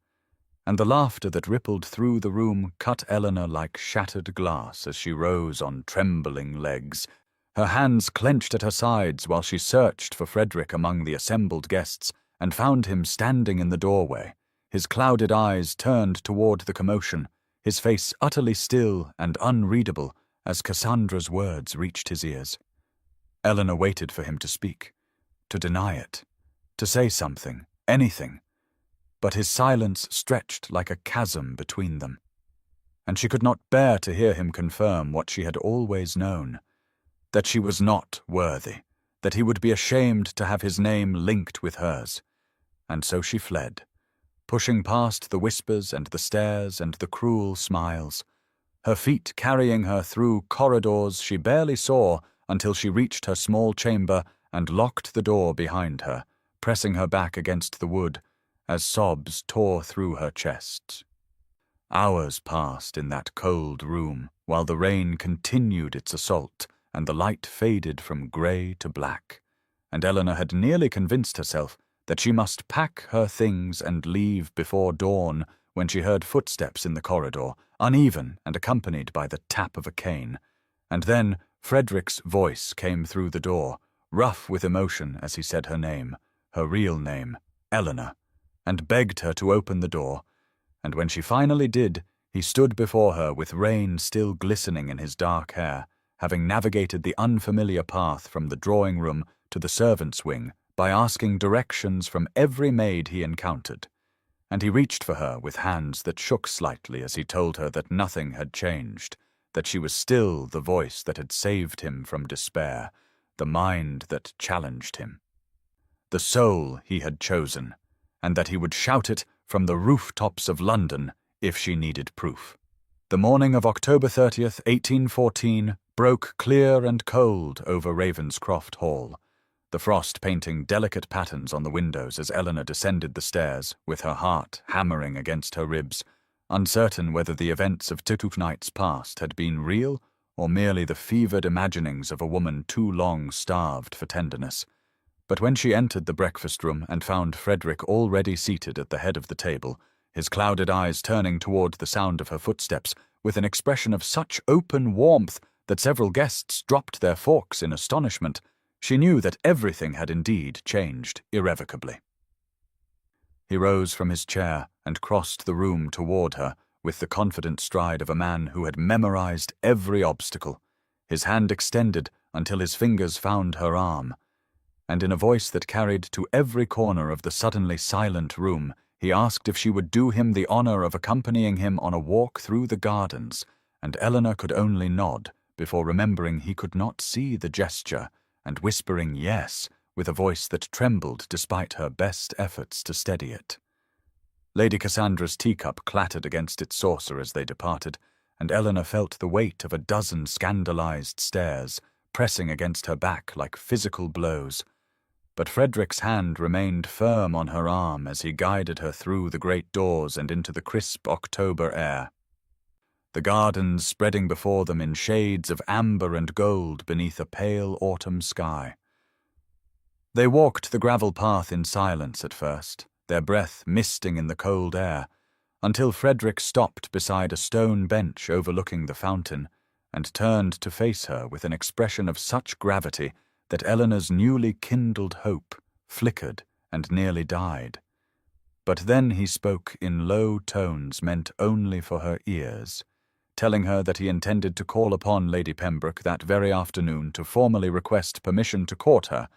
and the laughter that rippled through the room cut Eleanor like shattered glass as she rose on trembling legs, her hands clenched at her sides while she searched for Frederick among the assembled guests and found him standing in the doorway, his clouded eyes turned toward the commotion, his face utterly still and unreadable as Cassandra's words reached his ears. Eleanor waited for him to speak, to deny it, to say something, anything, but his silence stretched like a chasm between them, and she could not bear to hear him confirm what she had always known, that she was not worthy, that he would be ashamed to have his name linked with hers. And so she fled, pushing past the whispers and the stares and the cruel smiles, her feet carrying her through corridors she barely saw until she reached her small chamber and locked the door behind her, pressing her back against the wood as sobs tore through her chest. Hours passed in that cold room while the rain continued its assault and the light faded from grey to black, and Eleanor had nearly convinced herself that she must pack her things and leave before dawn when she heard footsteps in the corridor, uneven and accompanied by the tap of a cane. And then Frederick's voice came through the door, rough with emotion as he said her name, her real name, Eleanor, and begged her to open the door. And when she finally did, he stood before her with rain still glistening in his dark hair, having navigated the unfamiliar path from the drawing-room to the servants' wing by asking directions from every maid he encountered. And he reached for her with hands that shook slightly as he told her that nothing had changed, that she was still the voice that had saved him from despair, the mind that challenged him, the soul he had chosen, and that he would shout it from the rooftops of London if she needed proof. The morning of October 30th, 1814, broke clear and cold over Ravenscroft Hall, the frost painting delicate patterns on the windows as Eleanor descended the stairs, with her heart hammering against her ribs, uncertain whether the events of 2 nights past had been real or merely the fevered imaginings of a woman too long starved for tenderness. But when she entered the breakfast room and found Frederick already seated at the head of the table, his clouded eyes turning toward the sound of her footsteps with an expression of such open warmth that several guests dropped their forks in astonishment, she knew that everything had indeed changed irrevocably. He rose from his chair and crossed the room toward her with the confident stride of a man who had memorized every obstacle, his hand extended until his fingers found her arm, and in a voice that carried to every corner of the suddenly silent room, he asked if she would do him the honor of accompanying him on a walk through the gardens, and Eleanor could only nod before remembering he could not see the gesture, and whispering yes with a voice that trembled despite her best efforts to steady it. Lady Cassandra's teacup clattered against its saucer as they departed, and Eleanor felt the weight of a dozen scandalized stares pressing against her back like physical blows. But Frederick's hand remained firm on her arm as he guided her through the great doors and into the crisp October air, the gardens spreading before them in shades of amber and gold beneath a pale autumn sky. They walked the gravel path in silence at first, their breath misting in the cold air, until Frederick stopped beside a stone bench overlooking the fountain and turned to face her with an expression of such gravity that Eleanor's newly kindled hope flickered and nearly died. But then he spoke in low tones meant only for her ears, telling her that he intended to call upon Lady Pembroke that very afternoon to formally request permission to court her,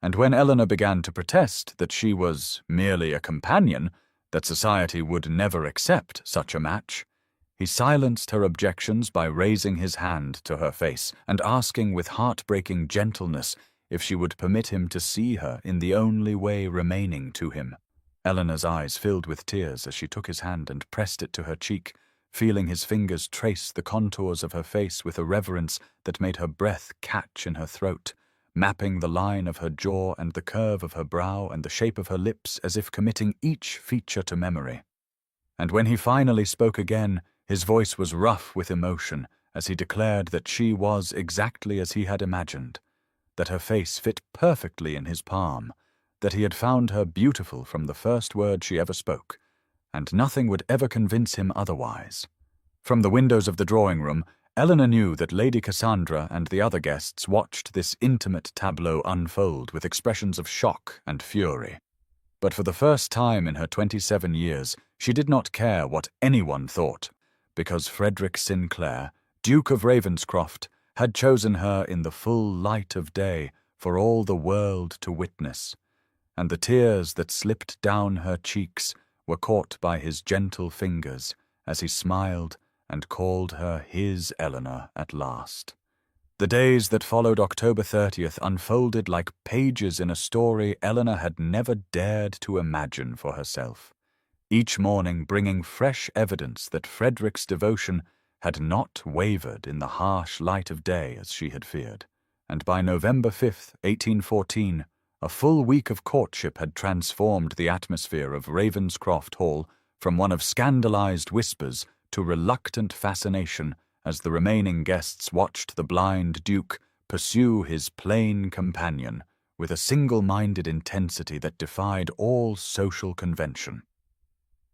and when Eleanor began to protest that she was merely a companion, that society would never accept such a match, he silenced her objections by raising his hand to her face and asking with heartbreaking gentleness if she would permit him to see her in the only way remaining to him. Eleanor's eyes filled with tears as she took his hand and pressed it to her cheek, feeling his fingers trace the contours of her face with a reverence that made her breath catch in her throat, mapping the line of her jaw and the curve of her brow and the shape of her lips as if committing each feature to memory. And when he finally spoke again, his voice was rough with emotion as he declared that she was exactly as he had imagined, that her face fit perfectly in his palm, that he had found her beautiful from the first word she ever spoke, and nothing would ever convince him otherwise. From the windows of the drawing room, Eleanor knew that Lady Cassandra and the other guests watched this intimate tableau unfold with expressions of shock and fury. But for the first time in her 27 years, she did not care what anyone thought, because Frederick Sinclair, Duke of Ravenscroft, had chosen her in the full light of day for all the world to witness, and the tears that slipped down her cheeks were caught by his gentle fingers as he smiled and called her his Eleanor at last. The days that followed October 30th unfolded like pages in a story Eleanor had never dared to imagine for herself, each morning bringing fresh evidence that Frederick's devotion had not wavered in the harsh light of day as she had feared. And by November 5th, 1814, a full week of courtship had transformed the atmosphere of Ravenscroft Hall from one of scandalized whispers to reluctant fascination as the remaining guests watched the blind Duke pursue his plain companion with a single-minded intensity that defied all social convention.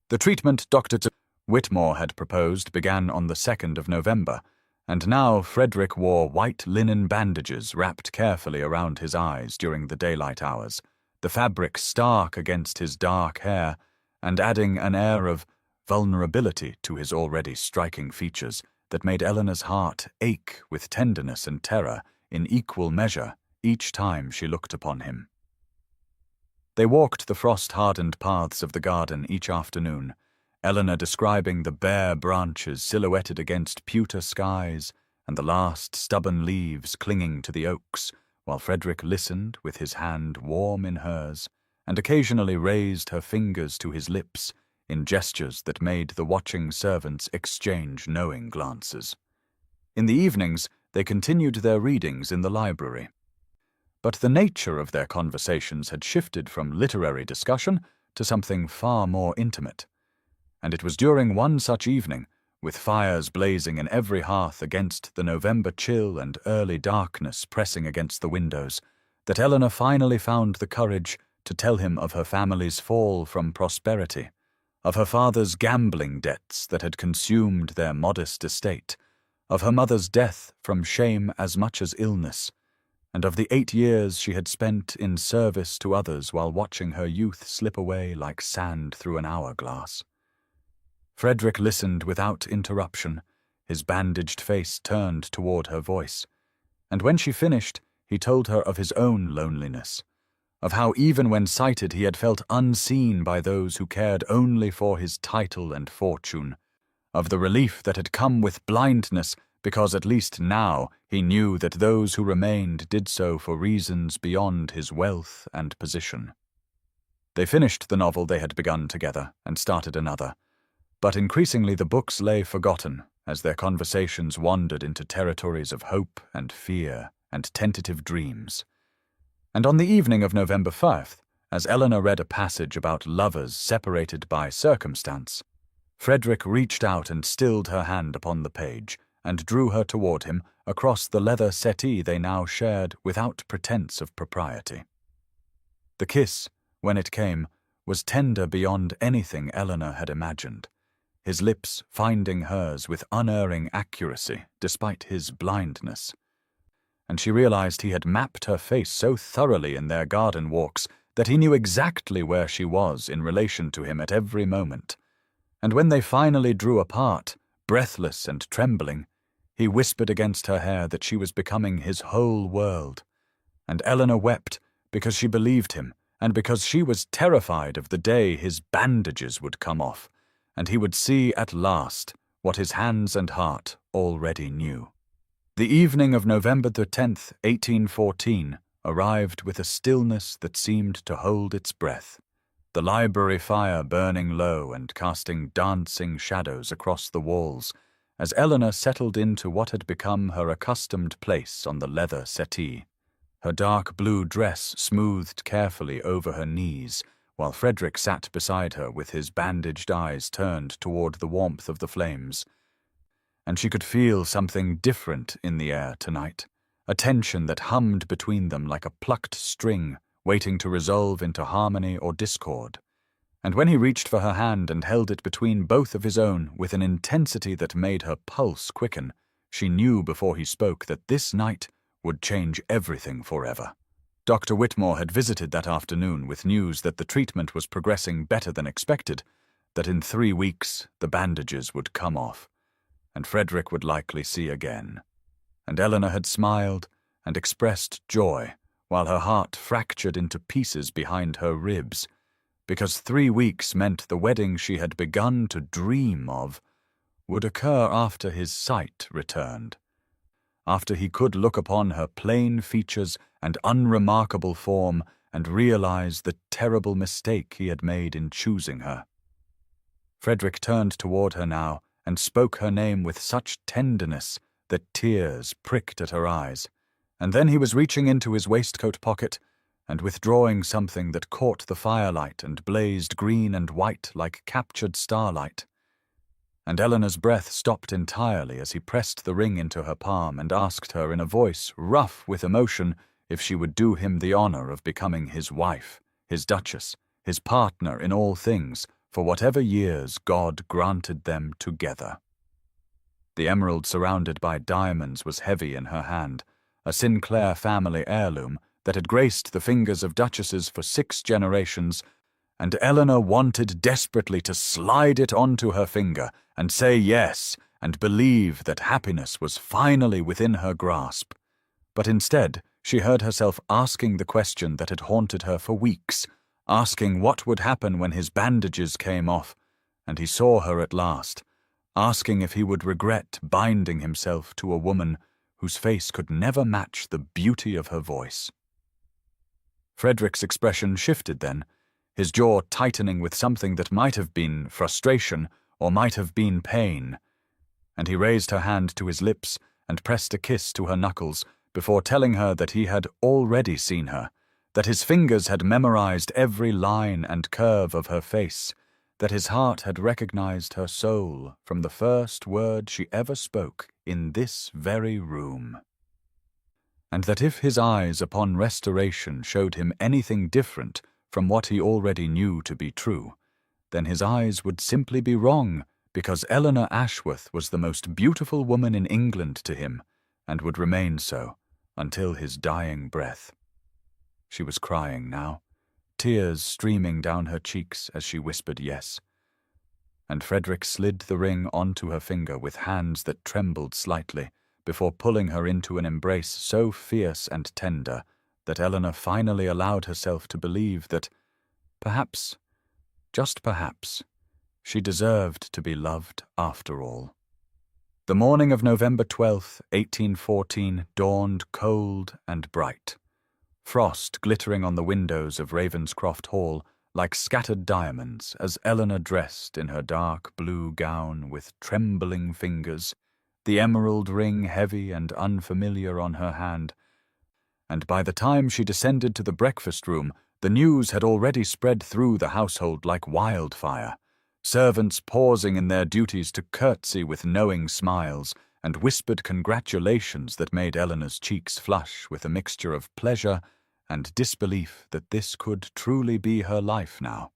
The treatment Dr. Whitmore had proposed began on the 2nd of November, and now Frederick wore white linen bandages wrapped carefully around his eyes during the daylight hours, the fabric stark against his dark hair, and adding an air of vulnerability to his already striking features that made Eleanor's heart ache with tenderness and terror in equal measure each time she looked upon him. They walked the frost-hardened paths of the garden each afternoon, Eleanor describing the bare branches silhouetted against pewter skies and the last stubborn leaves clinging to the oaks, while Frederick listened with his hand warm in hers and occasionally raised her fingers to his lips in gestures that made the watching servants exchange knowing glances. In the evenings, they continued their readings in the library. But the nature of their conversations had shifted from literary discussion to something far more intimate. And it was during one such evening, with fires blazing in every hearth against the November chill and early darkness pressing against the windows, that Eleanor finally found the courage to tell him of her family's fall from prosperity, of her father's gambling debts that had consumed their modest estate, of her mother's death from shame as much as illness, and of the 8 years she had spent in service to others while watching her youth slip away like sand through an hourglass. Frederick listened without interruption, his bandaged face turned toward her voice, and when she finished, he told her of his own loneliness, of how even when sighted he had felt unseen by those who cared only for his title and fortune, of the relief that had come with blindness because at least now he knew that those who remained did so for reasons beyond his wealth and position. They finished the novel they had begun together and started another, but increasingly the books lay forgotten as their conversations wandered into territories of hope and fear and tentative dreams. And on the evening of November 5th, as Eleanor read a passage about lovers separated by circumstance, Frederick reached out and stilled her hand upon the page and drew her toward him across the leather settee they now shared without pretense of propriety. The kiss, when it came, was tender beyond anything Eleanor had imagined, his lips finding hers with unerring accuracy despite his blindness. And she realized he had mapped her face so thoroughly in their garden walks that he knew exactly where she was in relation to him at every moment. And when they finally drew apart, breathless and trembling, he whispered against her hair that she was becoming his whole world. And Eleanor wept because she believed him and because she was terrified of the day his bandages would come off, and he would see at last what his hands and heart already knew. The evening of November the 10th, 1814, arrived with a stillness that seemed to hold its breath, the library fire burning low and casting dancing shadows across the walls, as Eleanor settled into what had become her accustomed place on the leather settee, her dark blue dress smoothed carefully over her knees, while Frederick sat beside her with his bandaged eyes turned toward the warmth of the flames. And she could feel something different in the air tonight, a tension that hummed between them like a plucked string waiting to resolve into harmony or discord. And when he reached for her hand and held it between both of his own with an intensity that made her pulse quicken, she knew before he spoke that this night would change everything forever. Dr. Whitmore had visited that afternoon with news that the treatment was progressing better than expected, that in 3 weeks the bandages would come off, and Frederick would likely see again. And Eleanor had smiled and expressed joy, while her heart fractured into pieces behind her ribs, because 3 weeks meant the wedding she had begun to dream of would occur after his sight returned, after he could look upon her plain features and unremarkable form and realize the terrible mistake he had made in choosing her. Frederick turned toward her now and spoke her name with such tenderness that tears pricked at her eyes, and then he was reaching into his waistcoat pocket and withdrawing something that caught the firelight and blazed green and white like captured starlight. And Eleanor's breath stopped entirely as he pressed the ring into her palm and asked her in a voice rough with emotion if she would do him the honor of becoming his wife, his duchess, his partner in all things, for whatever years God granted them together. The emerald surrounded by diamonds was heavy in her hand, a Sinclair family heirloom that had graced the fingers of duchesses for 6 generations, and Eleanor wanted desperately to slide it onto her finger and say yes and believe that happiness was finally within her grasp. But instead, she heard herself asking the question that had haunted her for weeks, asking what would happen when his bandages came off, and he saw her at last, asking if he would regret binding himself to a woman whose face could never match the beauty of her voice. Frederick's expression shifted then, his jaw tightening with something that might have been frustration or might have been pain, and he raised her hand to his lips and pressed a kiss to her knuckles before telling her that he had already seen her, that his fingers had memorized every line and curve of her face, that his heart had recognized her soul from the first word she ever spoke in this very room, and that if his eyes upon restoration showed him anything different from what he already knew to be true, then his eyes would simply be wrong, because Eleanor Ashworth was the most beautiful woman in England to him, and would remain so until his dying breath. She was crying now, tears streaming down her cheeks as she whispered yes, and Frederick slid the ring onto her finger with hands that trembled slightly before pulling her into an embrace so fierce and tender that Eleanor finally allowed herself to believe that perhaps, just perhaps, she deserved to be loved after all. The morning of November 12th, 1814, dawned cold and bright, frost glittering on the windows of Ravenscroft Hall like scattered diamonds as Eleanor dressed in her dark blue gown with trembling fingers, the emerald ring heavy and unfamiliar on her hand, and by the time she descended to the breakfast room, the news had already spread through the household like wildfire, servants pausing in their duties to curtsy with knowing smiles and whispered congratulations that made Eleanor's cheeks flush with a mixture of pleasure and disbelief that this could truly be her life now.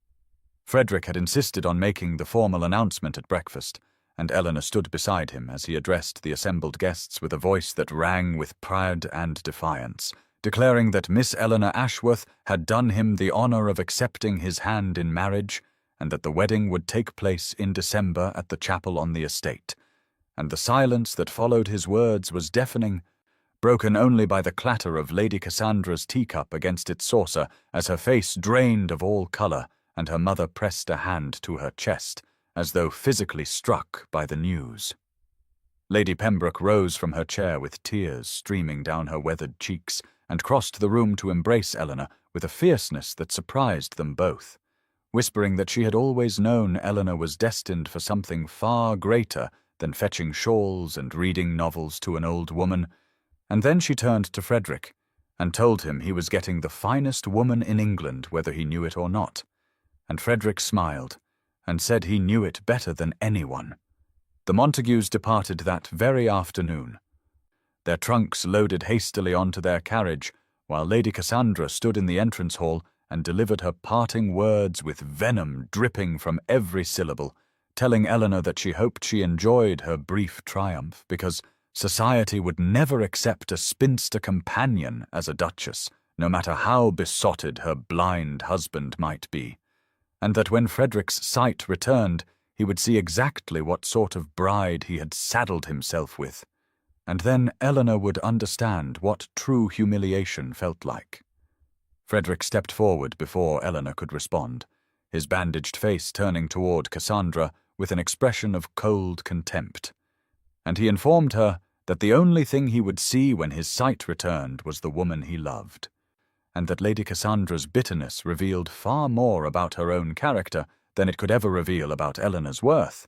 Frederick had insisted on making the formal announcement at breakfast, and Eleanor stood beside him as he addressed the assembled guests with a voice that rang with pride and defiance, declaring that Miss Eleanor Ashworth had done him the honor of accepting his hand in marriage, and that the wedding would take place in December at the chapel on the estate. And the silence that followed his words was deafening, broken only by the clatter of Lady Cassandra's teacup against its saucer as her face drained of all color and her mother pressed a hand to her chest, as though physically struck by the news. Lady Pembroke rose from her chair with tears streaming down her weathered cheeks and crossed the room to embrace Eleanor with a fierceness that surprised them both, whispering that she had always known Eleanor was destined for something far greater than fetching shawls and reading novels to an old woman. And then she turned to Frederick and told him he was getting the finest woman in England whether he knew it or not, and Frederick smiled and said he knew it better than anyone. The Montagues departed that very afternoon, their trunks loaded hastily onto their carriage, while Lady Cassandra stood in the entrance hall and delivered her parting words with venom dripping from every syllable, telling Eleanor that she hoped she enjoyed her brief triumph because society would never accept a spinster companion as a duchess, no matter how besotted her blind husband might be, and that when Frederick's sight returned, he would see exactly what sort of bride he had saddled himself with, and then Eleanor would understand what true humiliation felt like. Frederick stepped forward before Eleanor could respond, his bandaged face turning toward Cassandra with an expression of cold contempt, and he informed her that the only thing he would see when his sight returned was the woman he loved, and that Lady Cassandra's bitterness revealed far more about her own character than it could ever reveal about Eleanor's worth,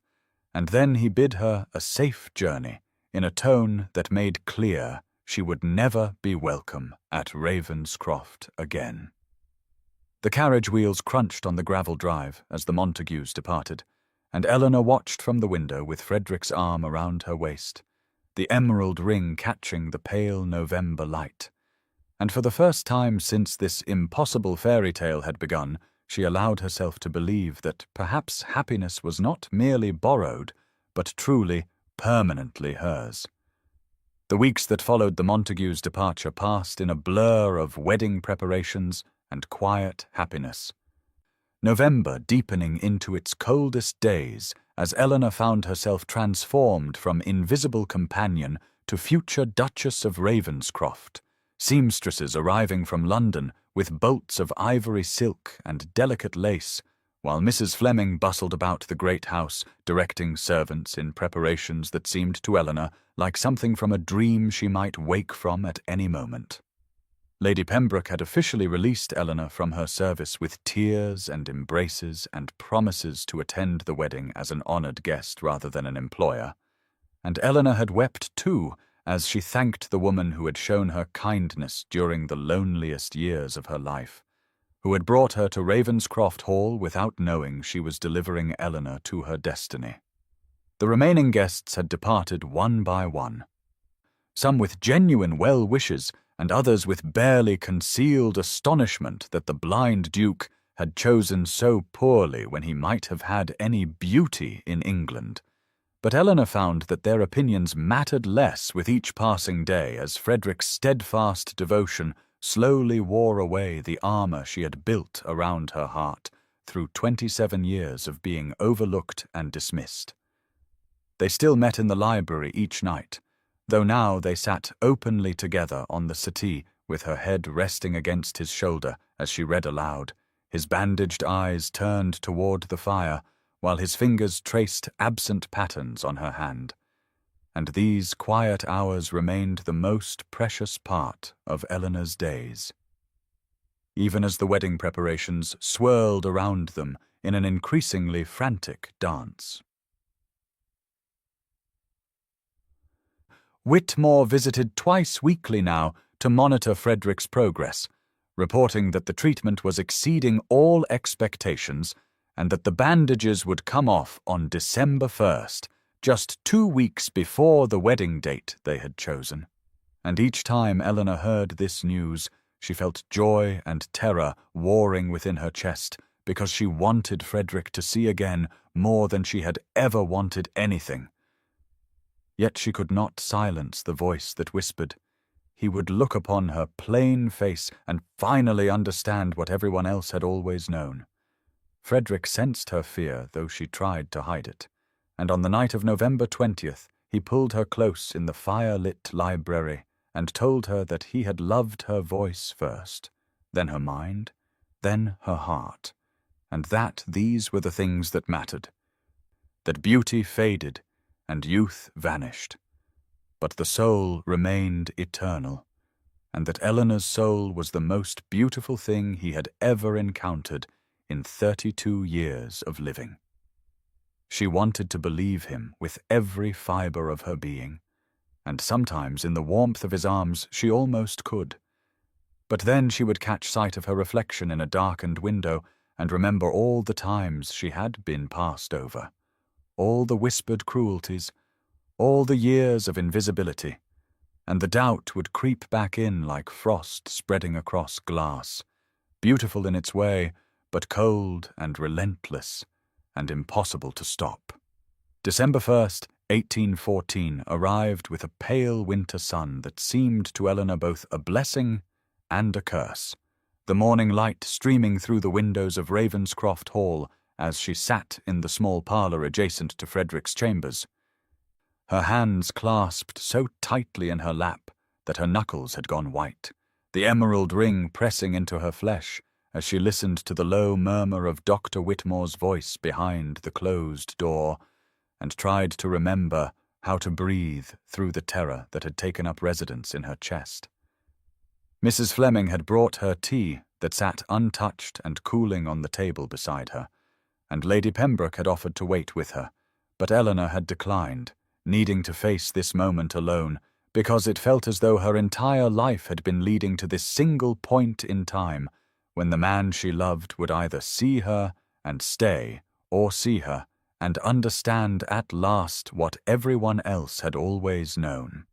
and then he bid her a safe journey in a tone that made clear she would never be welcome at Ravenscroft again. The carriage wheels crunched on the gravel drive as the Montagues departed, and Eleanor watched from the window with Frederick's arm around her waist, the emerald ring catching the pale November light. And for the first time since this impossible fairy tale had begun, she allowed herself to believe that perhaps happiness was not merely borrowed, but truly, permanently hers. The weeks that followed the Montagues' departure passed in a blur of wedding preparations and quiet happiness. November deepening into its coldest days as Eleanor found herself transformed from invisible companion to future Duchess of Ravenscroft, seamstresses arriving from London with bolts of ivory silk and delicate lace, while Mrs. Fleming bustled about the great house, directing servants in preparations that seemed to Eleanor like something from a dream she might wake from at any moment. Lady Pembroke had officially released Eleanor from her service with tears and embraces and promises to attend the wedding as an honoured guest rather than an employer, and Eleanor had wept too as she thanked the woman who had shown her kindness during the loneliest years of her life, who had brought her to Ravenscroft Hall without knowing she was delivering Eleanor to her destiny. The remaining guests had departed one by one, some with genuine well-wishes and others with barely concealed astonishment that the blind Duke had chosen so poorly when he might have had any beauty in England. But Eleanor found that their opinions mattered less with each passing day as Frederick's steadfast devotion slowly wore away the armour she had built around her heart through 27 years of being overlooked and dismissed. They still met in the library each night, though now they sat openly together on the settee with her head resting against his shoulder as she read aloud, his bandaged eyes turned toward the fire, while his fingers traced absent patterns on her hand. And these quiet hours remained the most precious part of Eleanor's days. Even as the wedding preparations swirled around them in an increasingly frantic dance. Whitmore visited twice weekly now to monitor Frederick's progress, reporting that the treatment was exceeding all expectations and that the bandages would come off on December 1st, just 2 weeks before the wedding date they had chosen. And each time Eleanor heard this news, she felt joy and terror warring within her chest because she wanted Frederick to see again more than she had ever wanted anything. Yet she could not silence the voice that whispered he would look upon her plain face and finally understand what everyone else had always known. Frederick sensed her fear, though she tried to hide it, and on the night of November 20th, he pulled her close in the fire-lit library and told her that he had loved her voice first, then her mind, then her heart, and that these were the things that mattered, that beauty faded and youth vanished, but the soul remained eternal, and that Eleanor's soul was the most beautiful thing he had ever encountered in 32 years of living. She wanted to believe him with every fibre of her being, and sometimes in the warmth of his arms she almost could. But then she would catch sight of her reflection in a darkened window and remember all the times she had been passed over, all the whispered cruelties, all the years of invisibility, and the doubt would creep back in like frost spreading across glass. beautiful in its way, but cold and relentless, and impossible to stop. December 1st, 1814 arrived with a pale winter sun that seemed to Eleanor both a blessing and a curse, the morning light streaming through the windows of Ravenscroft Hall as she sat in the small parlour adjacent to Frederick's chambers. Her hands clasped so tightly in her lap that her knuckles had gone white, the emerald ring pressing into her flesh as she listened to the low murmur of Dr. Whitmore's voice behind the closed door, and tried to remember how to breathe through the terror that had taken up residence in her chest. Mrs. Fleming had brought her tea that sat untouched and cooling on the table beside her, and Lady Pembroke had offered to wait with her, but Eleanor had declined, needing to face this moment alone, because it felt as though her entire life had been leading to this single point in time when the man she loved would either see her and stay, or see her and understand at last what everyone else had always known.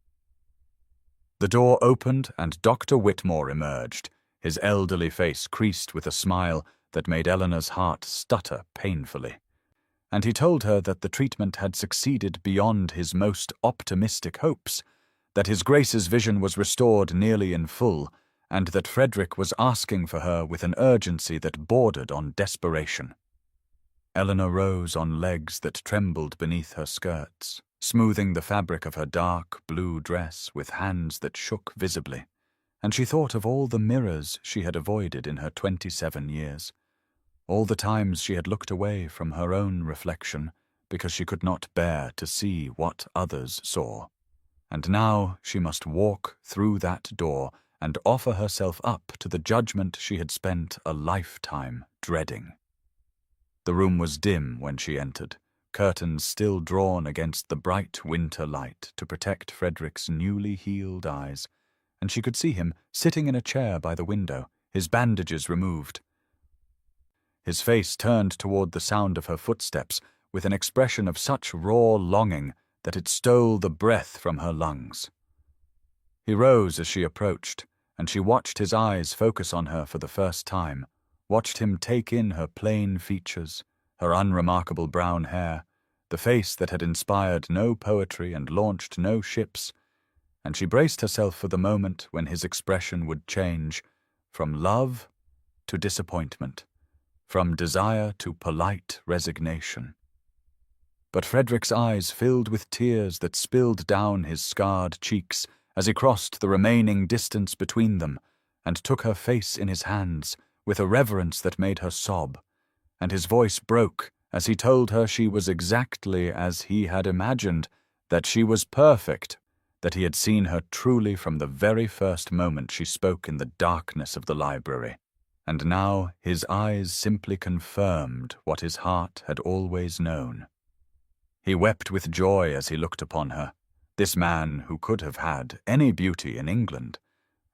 The door opened and Dr. Whitmore emerged, his elderly face creased with a smile that made Eleanor's heart stutter painfully. And he told her that the treatment had succeeded beyond his most optimistic hopes, that His Grace's vision was restored nearly in full, and that Frederick was asking for her with an urgency that bordered on desperation. Eleanor rose on legs that trembled beneath her skirts, smoothing the fabric of her dark blue dress with hands that shook visibly, and she thought of all the mirrors she had avoided in her 27 years, all the times she had looked away from her own reflection because she could not bear to see what others saw. And now she must walk through that door and offer herself up to the judgment she had spent a lifetime dreading. The room was dim when she entered, curtains still drawn against the bright winter light to protect Frederick's newly healed eyes, and she could see him sitting in a chair by the window, his bandages removed. His face turned toward the sound of her footsteps with an expression of such raw longing that it stole the breath from her lungs. He rose as she approached, and she watched his eyes focus on her for the first time, watched him take in her plain features, her unremarkable brown hair, the face that had inspired no poetry and launched no ships, and she braced herself for the moment when his expression would change from love to disappointment, from desire to polite resignation. But Frederick's eyes filled with tears that spilled down his scarred cheeks as he crossed the remaining distance between them and took her face in his hands with a reverence that made her sob, and his voice broke as he told her she was exactly as he had imagined, that she was perfect, that he had seen her truly from the very first moment she spoke in the darkness of the library, and now his eyes simply confirmed what his heart had always known. He wept with joy as he looked upon her, this man who could have had any beauty in England,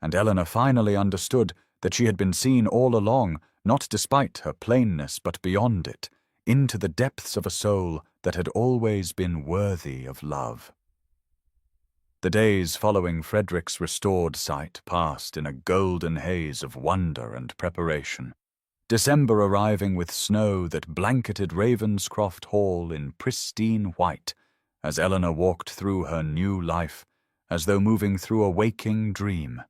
and Eleanor finally understood that she had been seen all along, not despite her plainness but beyond it, into the depths of a soul that had always been worthy of love. The days following Frederick's restored sight passed in a golden haze of wonder and preparation, December arriving with snow that blanketed Ravenscroft Hall in pristine white as Eleanor walked through her new life, as though moving through a waking dream,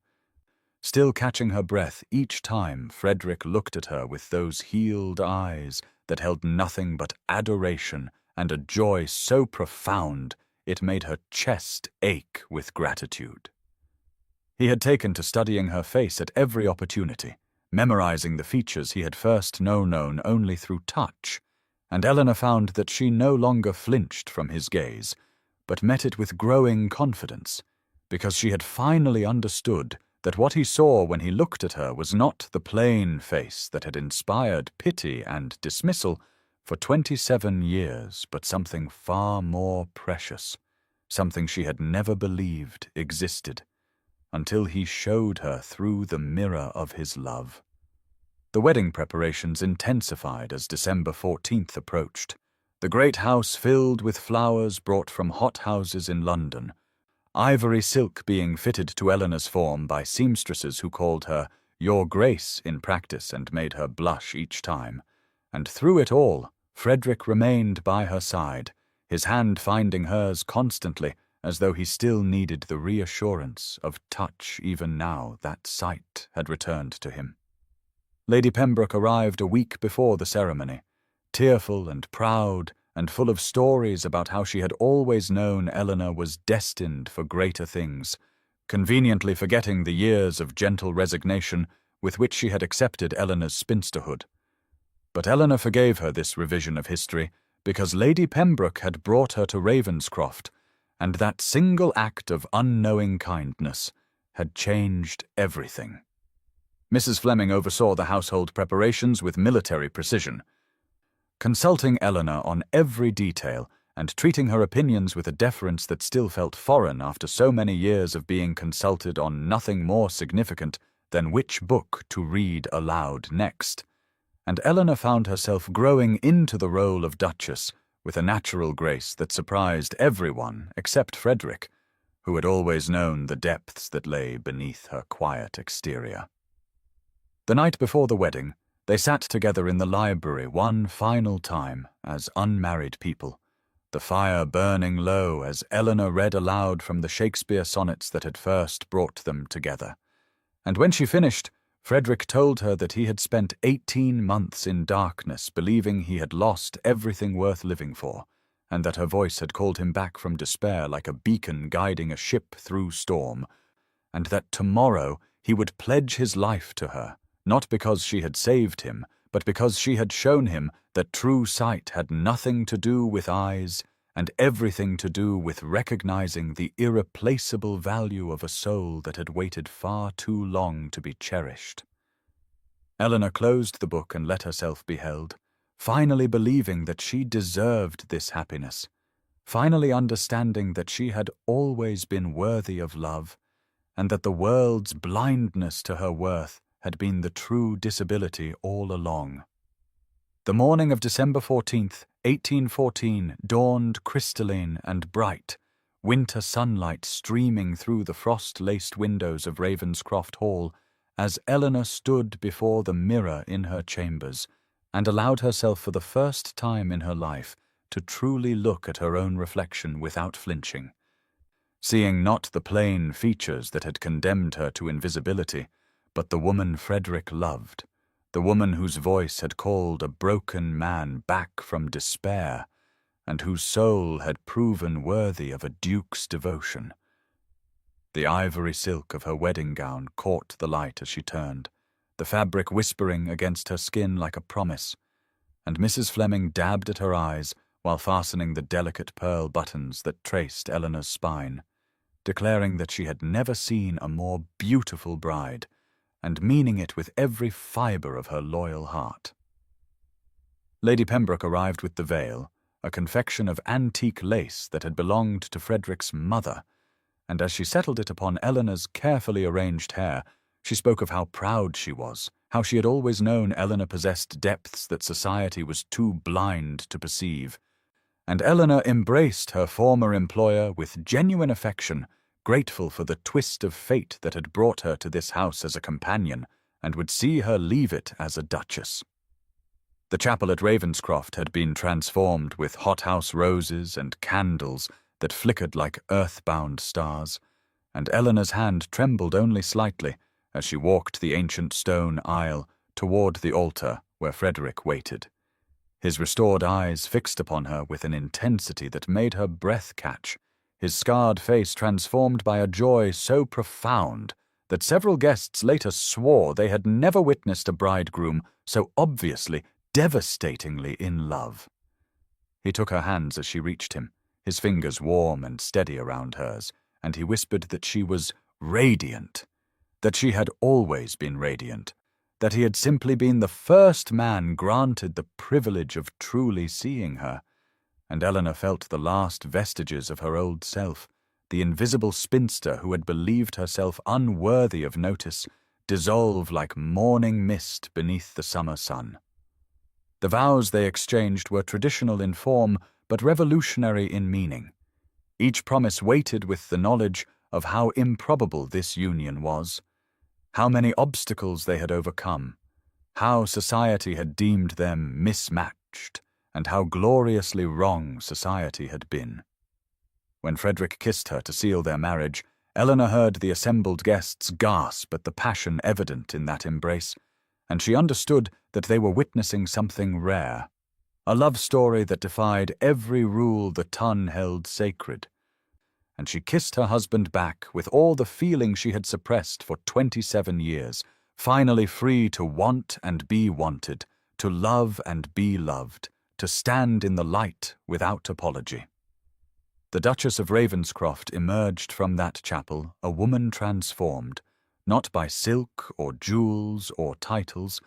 still catching her breath each time Frederick looked at her with those healed eyes that held nothing but adoration and a joy so profound it made her chest ache with gratitude. He had taken to studying her face at every opportunity, memorizing the features he had first known only through touch, and Eleanor found that she no longer flinched from his gaze, but met it with growing confidence, because she had finally understood that what he saw when he looked at her was not the plain face that had inspired pity and dismissal for 27 years, but something far more precious, something she had never believed existed, until he showed her through the mirror of his love. The wedding preparations intensified as December 14th approached, the great house filled with flowers brought from hothouses in London, ivory silk being fitted to Eleanor's form by seamstresses who called her your grace in practice and made her blush each time. And through it all, Frederick remained by her side, his hand finding hers constantly, as though he still needed the reassurance of touch even now that sight had returned to him. Lady Pembroke arrived a week before the ceremony, tearful and proud and full of stories about how she had always known Eleanor was destined for greater things, conveniently forgetting the years of gentle resignation with which she had accepted Eleanor's spinsterhood. But Eleanor forgave her this revision of history because Lady Pembroke had brought her to Ravenscroft, and that single act of unknowing kindness had changed everything. Mrs. Fleming oversaw the household preparations with military precision, consulting Eleanor on every detail and treating her opinions with a deference that still felt foreign after so many years of being consulted on nothing more significant than which book to read aloud next. And Eleanor found herself growing into the role of Duchess with a natural grace that surprised everyone except Frederick, who had always known the depths that lay beneath her quiet exterior. The night before the wedding, they sat together in the library one final time as unmarried people, the fire burning low as Eleanor read aloud from the Shakespeare sonnets that had first brought them together. And when she finished, Frederick told her that he had spent 18 months in darkness believing he had lost everything worth living for, and that her voice had called him back from despair like a beacon guiding a ship through storm, and that tomorrow he would pledge his life to her, not because she had saved him, but because she had shown him that true sight had nothing to do with eyes and everything to do with recognizing the irreplaceable value of a soul that had waited far too long to be cherished. Eleanor closed the book and let herself be held, finally believing that she deserved this happiness, finally understanding that she had always been worthy of love, and that the world's blindness to her worth had been the true disability all along. The morning of December 14th, 1814 dawned crystalline and bright, winter sunlight streaming through the frost-laced windows of Ravenscroft Hall as Eleanor stood before the mirror in her chambers and allowed herself for the first time in her life to truly look at her own reflection without flinching, seeing not the plain features that had condemned her to invisibility, but the woman Frederick loved, the woman whose voice had called a broken man back from despair, and whose soul had proven worthy of a duke's devotion. The ivory silk of her wedding gown caught the light as she turned, the fabric whispering against her skin like a promise, and Mrs. Fleming dabbed at her eyes while fastening the delicate pearl buttons that traced Eleanor's spine, declaring that she had never seen a more beautiful bride, and meaning it with every fibre of her loyal heart. Lady Pembroke arrived with the veil, a confection of antique lace that had belonged to Frederick's mother, and as she settled it upon Eleanor's carefully arranged hair, she spoke of how proud she was, how she had always known Eleanor possessed depths that society was too blind to perceive, and Eleanor embraced her former employer with genuine affection, grateful for the twist of fate that had brought her to this house as a companion and would see her leave it as a duchess. The chapel at Ravenscroft had been transformed with hothouse roses and candles that flickered like earthbound stars, and Eleanor's hand trembled only slightly as she walked the ancient stone aisle toward the altar where Frederick waited, his restored eyes fixed upon her with an intensity that made her breath catch, his scarred face transformed by a joy so profound that several guests later swore they had never witnessed a bridegroom so obviously, devastatingly in love. He took her hands as she reached him, his fingers warm and steady around hers, and he whispered that she was radiant, that she had always been radiant, that he had simply been the first man granted the privilege of truly seeing her, and Eleanor felt the last vestiges of her old self, the invisible spinster who had believed herself unworthy of notice, dissolve like morning mist beneath the summer sun. The vows they exchanged were traditional in form, but revolutionary in meaning. Each promise weighted with the knowledge of how improbable this union was, How many obstacles they had overcome, how society had deemed them mismatched, and how gloriously wrong society had been. When Frederick kissed her to seal their marriage, Eleanor heard the assembled guests gasp at the passion evident in that embrace, and she understood that they were witnessing something rare, a love story that defied every rule the tongue held sacred. And she kissed her husband back with all the feeling she had suppressed for 27 years, finally free to want and be wanted, to love and be loved, to stand in the light without apology. The Duchess of Ravenscroft emerged from that chapel a woman transformed, not by silk or jewels or titles,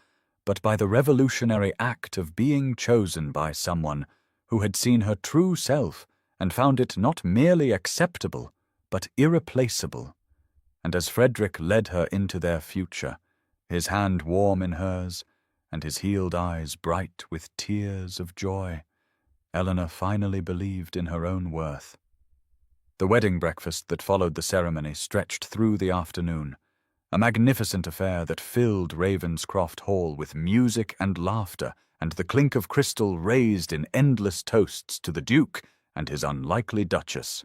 but by the revolutionary act of being chosen by someone who had seen her true self and found it not merely acceptable, but irreplaceable. And as Frederick led her into their future, his hand warm in hers, and his healed eyes bright with tears of joy, Eleanor finally believed in her own worth. The wedding breakfast that followed the ceremony stretched through the afternoon, a magnificent affair that filled Ravenscroft Hall with music and laughter, and the clink of crystal raised in endless toasts to the Duke and his unlikely Duchess.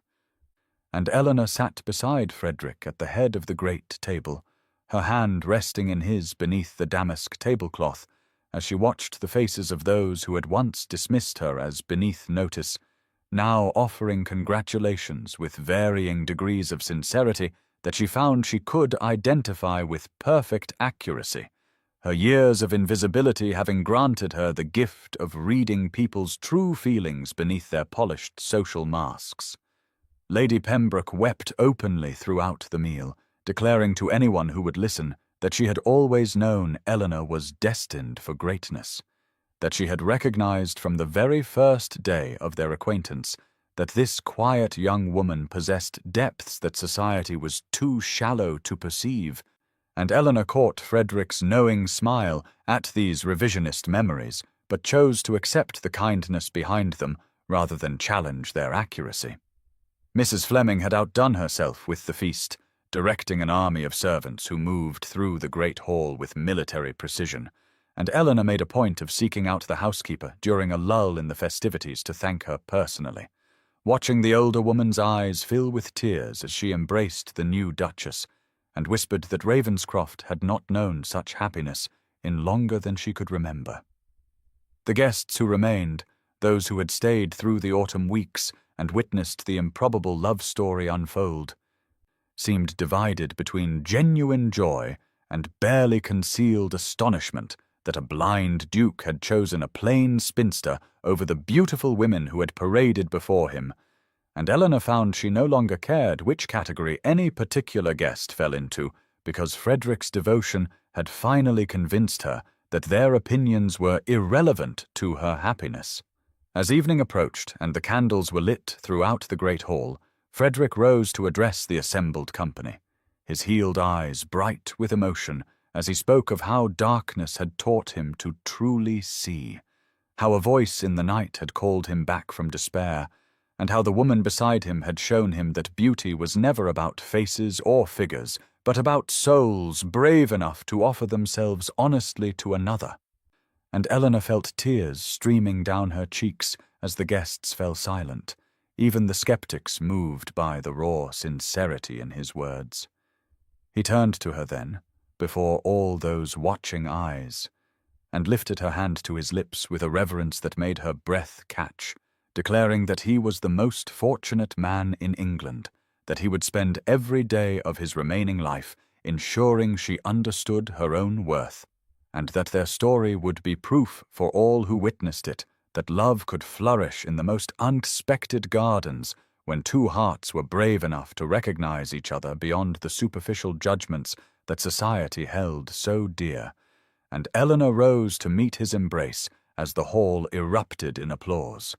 And Eleanor sat beside Frederick at the head of the great table, her hand resting in his beneath the damask tablecloth, as she watched the faces of those who had once dismissed her as beneath notice, now offering congratulations with varying degrees of sincerity that she found she could identify with perfect accuracy, her years of invisibility having granted her the gift of reading people's true feelings beneath their polished social masks. Lady Pembroke wept openly throughout the meal, declaring to anyone who would listen that she had always known Eleanor was destined for greatness, that she had recognized from the very first day of their acquaintance that this quiet young woman possessed depths that society was too shallow to perceive, and Eleanor caught Frederick's knowing smile at these revisionist memories, but chose to accept the kindness behind them rather than challenge their accuracy. Mrs. Fleming had outdone herself with the feast, directing an army of servants who moved through the great hall with military precision, and Eleanor made a point of seeking out the housekeeper during a lull in the festivities to thank her personally, watching the older woman's eyes fill with tears as she embraced the new Duchess, and whispered that Ravenscroft had not known such happiness in longer than she could remember. The guests who remained, those who had stayed through the autumn weeks and witnessed the improbable love story unfold, seemed divided between genuine joy and barely concealed astonishment that a blind duke had chosen a plain spinster over the beautiful women who had paraded before him, and Eleanor found she no longer cared which category any particular guest fell into, because Frederick's devotion had finally convinced her that their opinions were irrelevant to her happiness. As evening approached and the candles were lit throughout the great hall, Frederick rose to address the assembled company, his healed eyes bright with emotion as he spoke of how darkness had taught him to truly see, how a voice in the night had called him back from despair, and how the woman beside him had shown him that beauty was never about faces or figures, but about souls brave enough to offer themselves honestly to another. And Eleanor felt tears streaming down her cheeks as the guests fell silent, even the skeptics moved by the raw sincerity in his words. He turned to her then, before all those watching eyes, and lifted her hand to his lips with a reverence that made her breath catch, declaring that he was the most fortunate man in England, that he would spend every day of his remaining life ensuring she understood her own worth, and that their story would be proof for all who witnessed it that love could flourish in the most unexpected gardens when two hearts were brave enough to recognize each other beyond the superficial judgments that society held so dear. And Eleanor rose to meet his embrace as the hall erupted in applause.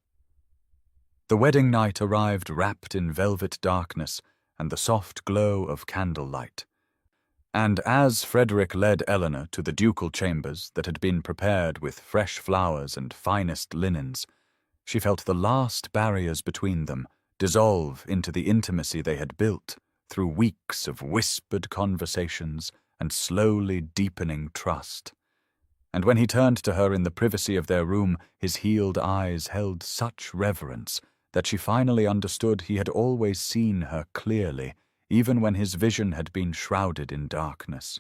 The wedding night arrived wrapped in velvet darkness and the soft glow of candlelight. And as Frederick led Eleanor to the ducal chambers that had been prepared with fresh flowers and finest linens, she felt the last barriers between them dissolve into the intimacy they had built through weeks of whispered conversations and slowly deepening trust. And when he turned to her in the privacy of their room, his healed eyes held such reverence that she finally understood he had always seen her clearly, even when his vision had been shrouded in darkness.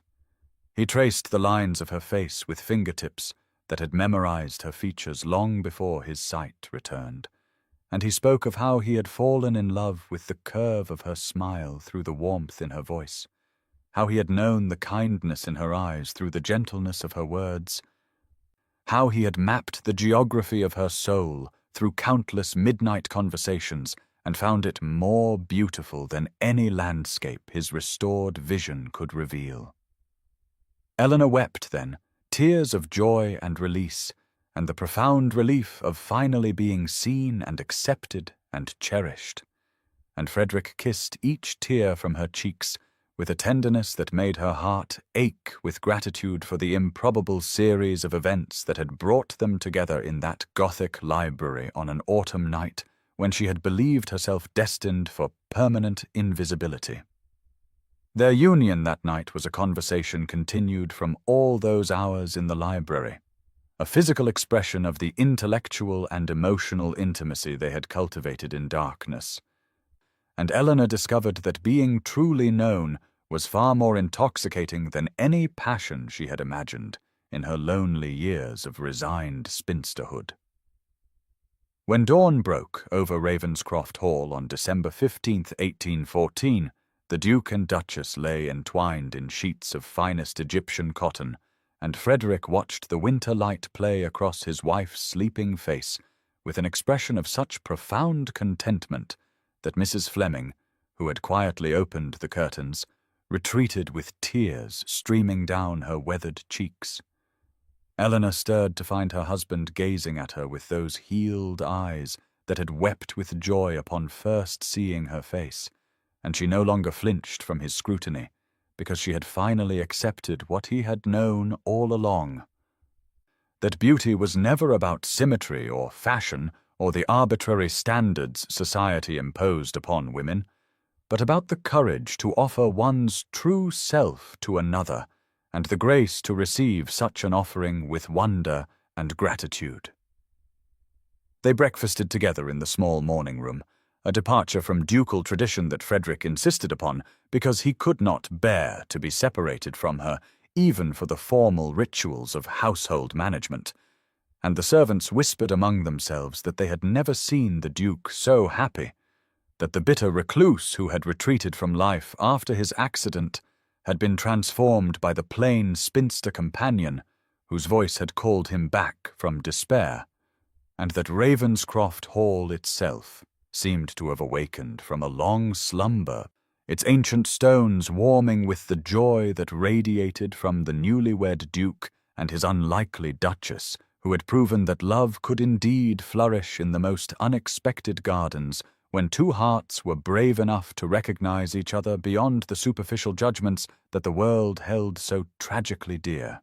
He traced the lines of her face with fingertips that had memorized her features long before his sight returned, and he spoke of how he had fallen in love with the curve of her smile through the warmth in her voice, how he had known the kindness in her eyes through the gentleness of her words, how he had mapped the geography of her soul through countless midnight conversations and found it more beautiful than any landscape his restored vision could reveal. Eleanor wept then, tears of joy and release, and the profound relief of finally being seen and accepted and cherished. And Frederick kissed each tear from her cheeks with a tenderness that made her heart ache with gratitude for the improbable series of events that had brought them together in that Gothic library on an autumn night when she had believed herself destined for permanent invisibility. Their union that night was a conversation continued from all those hours in the library, a physical expression of the intellectual and emotional intimacy they had cultivated in darkness. And Eleanor discovered that being truly known was far more intoxicating than any passion she had imagined in her lonely years of resigned spinsterhood. When dawn broke over Ravenscroft Hall on December 15th, 1814, the Duke and Duchess lay entwined in sheets of finest Egyptian cotton, and Frederick watched the winter light play across his wife's sleeping face with an expression of such profound contentment that Mrs. Fleming, who had quietly opened the curtains, retreated with tears streaming down her weathered cheeks. Eleanor stirred to find her husband gazing at her with those healed eyes that had wept with joy upon first seeing her face, and she no longer flinched from his scrutiny, because she had finally accepted what he had known all along: that beauty was never about symmetry or fashion or the arbitrary standards society imposed upon women, but about the courage to offer one's true self to another, and the grace to receive such an offering with wonder and gratitude. They breakfasted together in the small morning room, a departure from ducal tradition that Frederick insisted upon because he could not bear to be separated from her, even for the formal rituals of household management. And the servants whispered among themselves that they had never seen the Duke so happy, that the bitter recluse who had retreated from life after his accident had been transformed by the plain spinster companion whose voice had called him back from despair, and that Ravenscroft Hall itself seemed to have awakened from a long slumber, its ancient stones warming with the joy that radiated from the newlywed Duke and his unlikely Duchess, who had proven that love could indeed flourish in the most unexpected gardens when two hearts were brave enough to recognize each other beyond the superficial judgments that the world held so tragically dear.